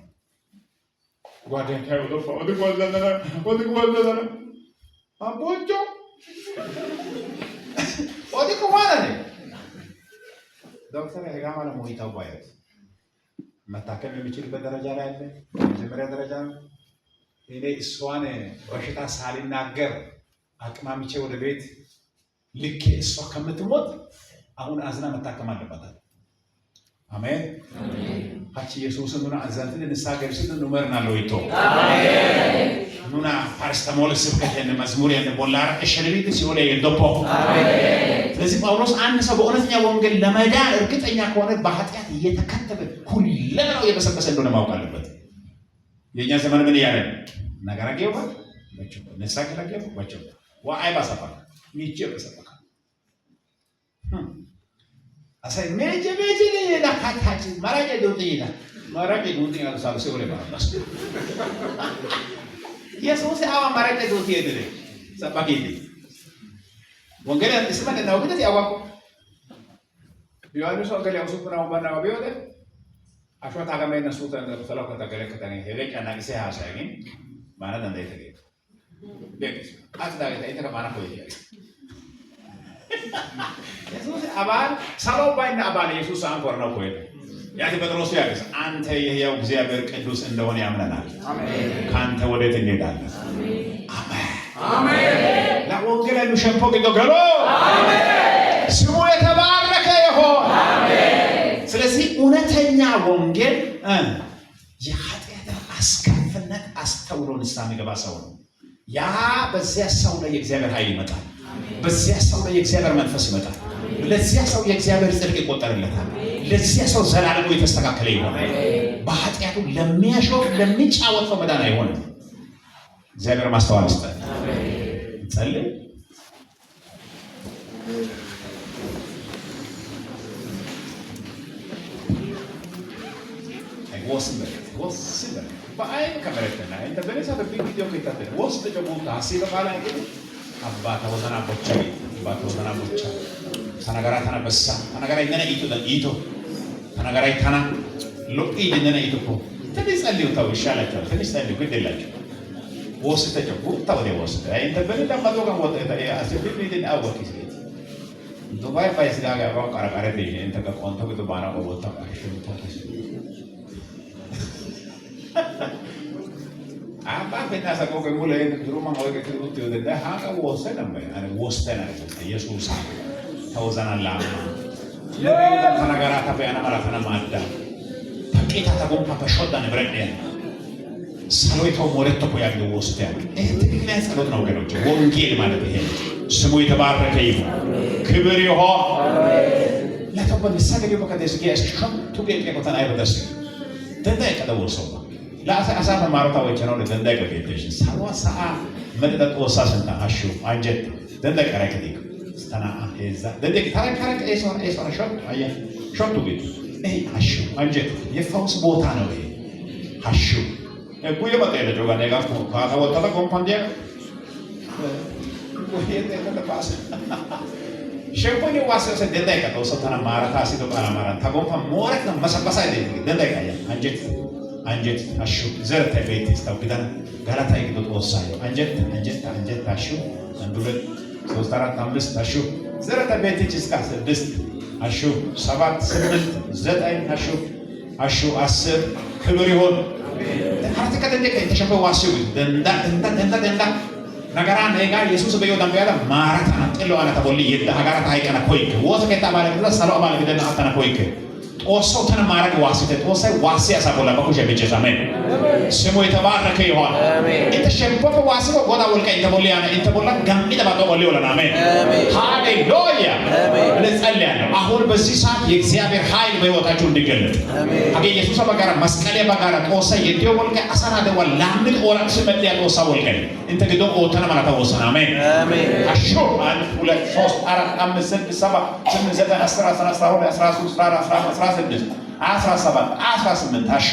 ጓደኛዬ ወደ ጓደኛዬ አቦጆ ወደ ኮማራኔ ዶክተር ያጋማ ነው ሞይታው ባይት መታከም የሚችልበት ደረጃ ላይ አለ። መጀመሪያ ደረጃ እኔ እሷን በሽታ ሳልናገር አቅማምቼ ወደ ቤት ልክ እሷ ከምትሞት አሁን አዝና መታከም አለባት። አሜን አሜን። ሀቺ ኢየሱስ ኑና አዛንትን ንሳገር ሲል ኑመርና ለይቶ አሜን ኑና ፓሪስታሞል ስብከተን መዝሙር ያን ቦላራ እሸለቢት ሲሆነ የዶፖ አሜን። ስለዚህ ጳውሎስ አንድ ሰው በእውነተኛ ወንጌል ለመዳን እርግጠኛ ከሆነ በኃጢአት እየተከተለ ሁለመናው የበሰበሰ እንደሆነ ማወቅ አለበት። የኛ ዘመን ምን ያለ ነገር አገባ ወጭ ንሳከ አገባ ወጭ ወአይ ባሰፋ ሚጭ በሰፋ አሳይ ሜጀ ለላ ካታች ማራጀ ዶጥይና ማራጀ ዶጥይና ሳልሰ ወለ ባስ ኢየሱስ አዋ ማራጀ ዶጥይና ሰባኪዲ ወንጌል እስመን ነው ግን ያዋቁ ዮሐንስ ወንጌል ያውሱ ነው ባናው ቢወደ አሽዋታ ጋር እነሱ ተሰላው ከተገለከተኝ ሄለጫና ጊዜ አሳይኝ ማለት እንደ ይተገ ደስ አጥዳይ ታይተካ ማና ቆይ ኢየሱስ አባል ሰላው ባይና አባል ኢየሱስ አንኮር ነው ቆይ ያቲ ጴጥሮስ ያገስ አንተ የሕያው እግዚአብሔር ቅዱስ እንደሆነ ያምነናል። አሜን። ካንተ ወዴት እንሄዳለን? አሜን አሜን። ለወንጌል ያሉ ሸምፖ ገገሎ አሜን። ስሙ የተባረከ ይሁን አሜን። ስለዚህ እውነተኛ ወንጌል የኃጢአት አስከፍነት አስተውሎ ንስሐ የሚገባ ሰው ነው። ያ በዚያ ሰው ላይ የእግዚአብሔር ኃይል ይመጣል። በዚያ ሰው ላይ የእግዚአብሔር መንፈስ ይመጣል። ለዚያ ሰው የእግዚአብሔር ጽድቅ ይቆጠርለታል። ለዚያ ሰው ዘላለሙ የተስተካከለ ይሆናል። በኃጢአቱ ለሚያሾፍ ለሚጫወት ሰው መዳን አይሆንም። እግዚአብሔር ማስተዋል ይስጠን። ጸልይ። ወስበ በአይን ከመረተና እንደ በለሳ በቪዲዮ ከታተለ ወስበ ጀቡታ ሲበ ባላ ግን አባታ ወሰና ቦቻ አባታ ወሰና ቦቻ ተናገራ ተነበሳ ተናገራ ይነነ ኢቶ ተናገራ ይታና ሎቂ ይነነ ኢቶኮ ትንሽ ጸልዩ ታው ይሻላችኋል። ትንሽ ጸልዩ ግድላችሁ ወስተ ጀቡታ ወደ ወስተ እንደ በለዳ ማዶጋ ወጣ አስቢ ቢድን አወቂ ዱባይ ፓይስ ጋር ጋር ቀረቀረ ደ እንተ ከቆንቶ ግባና ወጣ አሽንታ አባ በእናትህ ቆይ ሙሉ ድሮማ ወገ ትሩት ወደ ሃቃ ወሰነም አነ ወስተና ኢየሱስ ተወዘናላ ለቤታ ተናገራታ በአና ማራተና ማዳ ተቄታ ተጎምፓ በሾዳ ንብረድ ሰሎይተው ሞረቶ ቆያሉ ወስተ ይሄ ትክክለኛ ጸሎት ነው ወገኖች። ወንጌል ማለት ይሄ ስሙ የተባረከ ይሁን። ክብር ይሁን ለተወበ ሰገደ በከደስኪ አሽከቱ ጌጤ ቆተና አይበደስ ተንታይ ከደወሰው ለአሳፈ ማሮታዎች ነው ለደንዳይ ከገደሽ ሳዋሳ መደጥ ወሳሰንታ አሹ አንጀት ደንዳይ ከረከዲ ስታና አሄዛ ደንዳይ ታረከረከ ኤሶራ ሾት አያ ሾቱ ቢት እይ አሹ አንጀት የፈውስ ቦታ ነው ይሄ አሹ ጉየ በተለ ጆጋ ነጋስ ካታወጣ ኮምፓንዲያ ጉየ ተለባስ ሸፖኒ ዋሰሰ ደንዳይ ከተወሰተና ማራታ ሲዶ ማራታ ታጎምፓ ሞረት ነው መሰበሳ ደንዳይ ካያ አንጀት አሹ ዘርተ ቤት ይስታው ግዳን ጋላታ ይግዶ ወሳዩ አንጀት አሹ አንድ ሁለት ሶስት አራት አምስት አሹ ዘርተ ቤት ይስካ ስድስት አሹ ሰባት ስምንት ዘጠኝ አሹ 10 ክብር ይሁን። አራት ከተንደ ከተሸፈው ዋሲው ደንዳ ነገራ ነጋ ኢየሱስ በዮ ደንበያላ ማራታ ጥሎ አና ተቦሊ የዳ ሀገራት ሃይቀና ኮይክ ወዘ ከታ ባለግላ ሰላም ባለግደና አተና ኮይክ ጦሰው ተነማረግ ዋሲተ ጦሰው ዋሲ ያሳቦላ በኩሽ በጀሳመን ስሙ የተባረከ ይሁን። የተሸፈፈ ዋሲው ጎዳ ወልቀ እንተቦሊያና እንተቦላ ጋሚ ተባቶ ወሊ ወለና አሜን ሃሌሉያ እንጸልያለን። አሁን በዚህ ሰዓት የእግዚአብሔር ኃይል በህይወታችሁ እንዲገለጥ አገ ኢየሱስ በጋራ መስቀል በጋራ ጦሰ የዲዮ ወልቀ አሳና ደወል ላምን ኦራክስ መጥያ ጦሳ ወልቀ እንተ ግዶ ኦተና ማራታ ወሰና አሜን አሹ 1 2 3 4 5 6 7 8 9 10 11 12 13 14 15 17 18 አሹ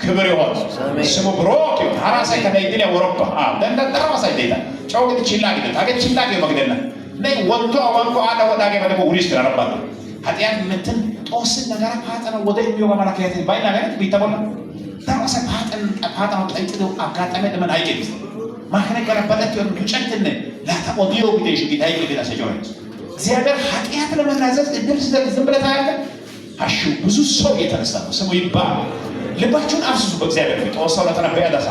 ክብር ይሁን። ስሙ ብሮክ አራሳይ ከዳይዲያ ወሮፓ ደንዳ ተራሳይ ዴታ ጮግት ቺላግ ቺላግ መግደልና ነይ ወንቶ አለ ወዳገ በደቦ ውሪስ ተራባታ ኃጢአት ምንትን ጦስ ነገር ፓጣና ወደ የሚወጋ ማራከያት ባይና ማለት ቢተቦላ ተራሳይ ፓጣና ጠይጥዶ አጋጣሚ ደመን አይገኝ ማከነ ገረበለት ይሁን ጨንተነ ላታቆዲዮ ቢደሽ ቢታይ ቢዳ ሰጆች እግዚአብሔር ኃጢአት ለመናዘዝ እድል ዝም ብለህ ታያለህ። አሹ ብዙ ሰው የተነሳ ነው። ስሙ ይባል። ልባችሁን አፍስሱ በእግዚአብሔር ፊት ወሰው ለተነበየ ዳሳ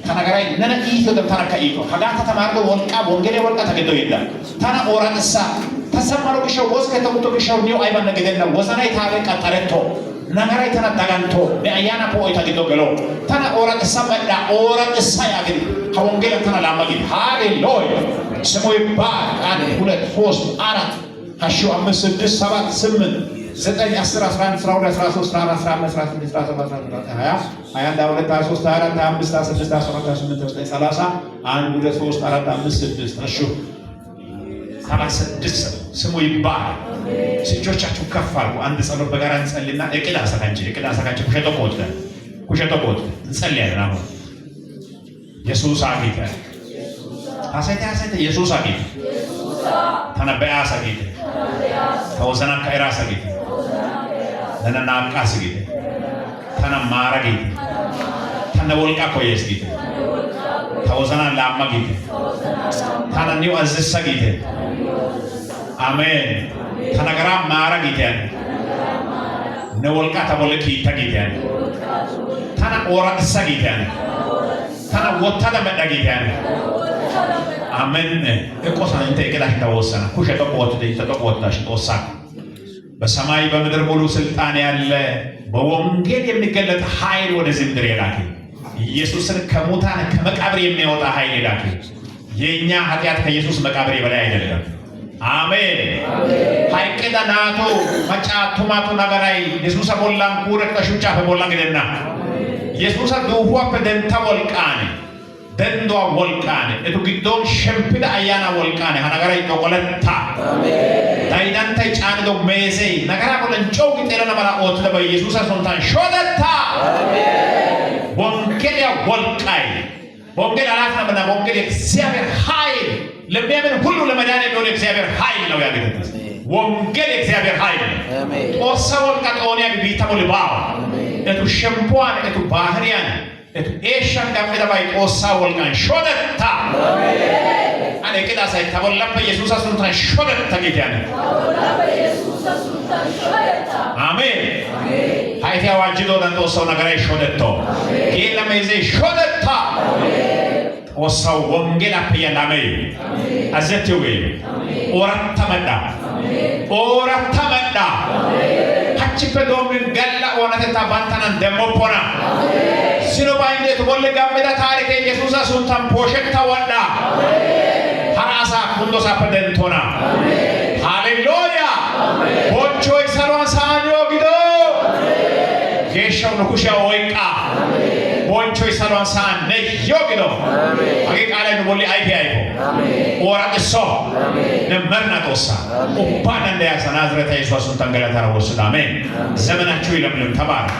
ተናገራይ ነነ ኢቶ ተናካ ኢቶ ሀጋታ ተማርዶ ወልቃ ወንጌሌ ወልቃ ተገደው ይላል ታና ኦራንሳ ተሰማሮ ከሸው ወስ ከተውቶ ከሸው ነው አይባን ነገደና ወሰናይ ታበቃ ጠረቶ ነገራይ ተናዳጋንቶ በአያና ፖይ ተገደው ገሎ ታና ኦራንሳ በዳ ኦራንሳ ያገኝ ወንጌል ተና ላማጊ ሃሌሉያ ስሙ ይባል። 1 2 3 4 አሹ 5 6 7 8 9 10 11 12 13 14 15 16 17 18 20 21 22 23 24 25 26 27 28 30 1 2 3 4 5 6 እሺ 76 ስሙ ይባል። እጆቻችሁ ከፍ አድርጉ። አንድ ጸሎት በጋራ እንጸልይና እቅድ አሳካንቺ ኩሸቶ ቆጥ እንጸልያለን። አሁን ኢየሱስ አጌታ አሰተ ኢየሱስ አጌታ ተነበያ አጌታ ተወሰና ካይራ አጌታ ነና አቃስ ጌታ ተና ማራ ጌታ ተና ወልቃ ኮይስ ጌታ ተወሰና ላማ ጌታ ተና ኒው አዝሳ ጌታ አሜን ተናገራ ማራ ጌታ ነወልቃ ተወልቂ ተጌታ ተና ኦራክሳ ጌታ ተና ወታደ መዳ ጌታ አሜን እቆሳን እንተ ይከዳሽ ተወሰና ኩሸቶ ቆጥ ተቆጣሽ ቆሳ በሰማይ በምድር ሙሉ ስልጣን ያለ በወንጌል የሚገለጥ ኃይል ወደዚህ ምድር የላከ ኢየሱስን ከሙታን ከመቃብር የሚያወጣ ኃይል የላከ የኛ ኃጢአት ከኢየሱስ መቃብር በላይ አይደለም። አሜን ሃይቀዳ ናቶ ማጫ ቶማቶ ነገራይ ኢየሱስ ቦላን ኩረት ከሹቻ ቦላን ገደና ኢየሱስ ዱዋ ፈደንታ ወልቃኔ ደንዶ ወልቃኔ እቱ ግዶን ሸምፕዳ አያና ወልቃኔ ሀነገራይ ተቆለታ አሜን ዳይዳንታ ጫንዶ ሜሴ ነገራ ቦለን ጮግ ጤለና ማላ ኦት ለኢየሱስ ሶንታን ሾደታ አሜን ወንጌል ወልቃይ ወንጌል አላፍናምና ወንጌል እግዚአብሔር ኃይል ለሚያምን ሁሉ ለመዳን የሚሆን እግዚአብሔር ኃይል ነው ያገኘት ወንጌል እግዚአብሔር ኃይል አሜን ኦሳወል ካቶኒያ ቢታሞል ባው እቱ ሸምፖን እቱ ባህሪያን እቱ ኤሻን ጋፈዳባይ ኦሳወል ካን ሾደታ አሜን አኔ ከዳሳይ ታቦላፈ ኢየሱስ አሱንታን ሾደታ ጌታን ታቦላፈ ኢየሱስ አሱንታን ሾደታ አሜን ሃይቴ አዋጅዶ ዳንቶ ሰው ነገራይ ሾደቶ ጌላሜዜ ሾደታ አሜን ወሳው ወንጌል አፈያላሜ አዘቴው ኦራተመዳ ኦራተመዳ ሀችፈዶምን ገላ ወነተታ ባንታናን ደሞፖና ሲኖ ባይንዴት ወለጋመዳ ታሪክ ኢየሱስ አሱንታን ፖሸክታ ወዳ ሐራሳ ኩንዶሳ ፈደንቶና ሃሌሉያ ቦቾይ ሰሎን ሳኒዮ ጊዶ ጌሻው ንኩሻ ወይቃ ቦቾይ ሰሎን ሳን ነዮ ጊዶ አጌ ቃለ ንቦሊ አይፒ አይፖ ወራቅሶ ነመርና ጦሳ ኡፓን እንደያሰ ናዝሬት ኢየሱስ አሱንታን ገላታራ ወስዳ አሜን ዘመናችሁ ይለምልም ተባረክ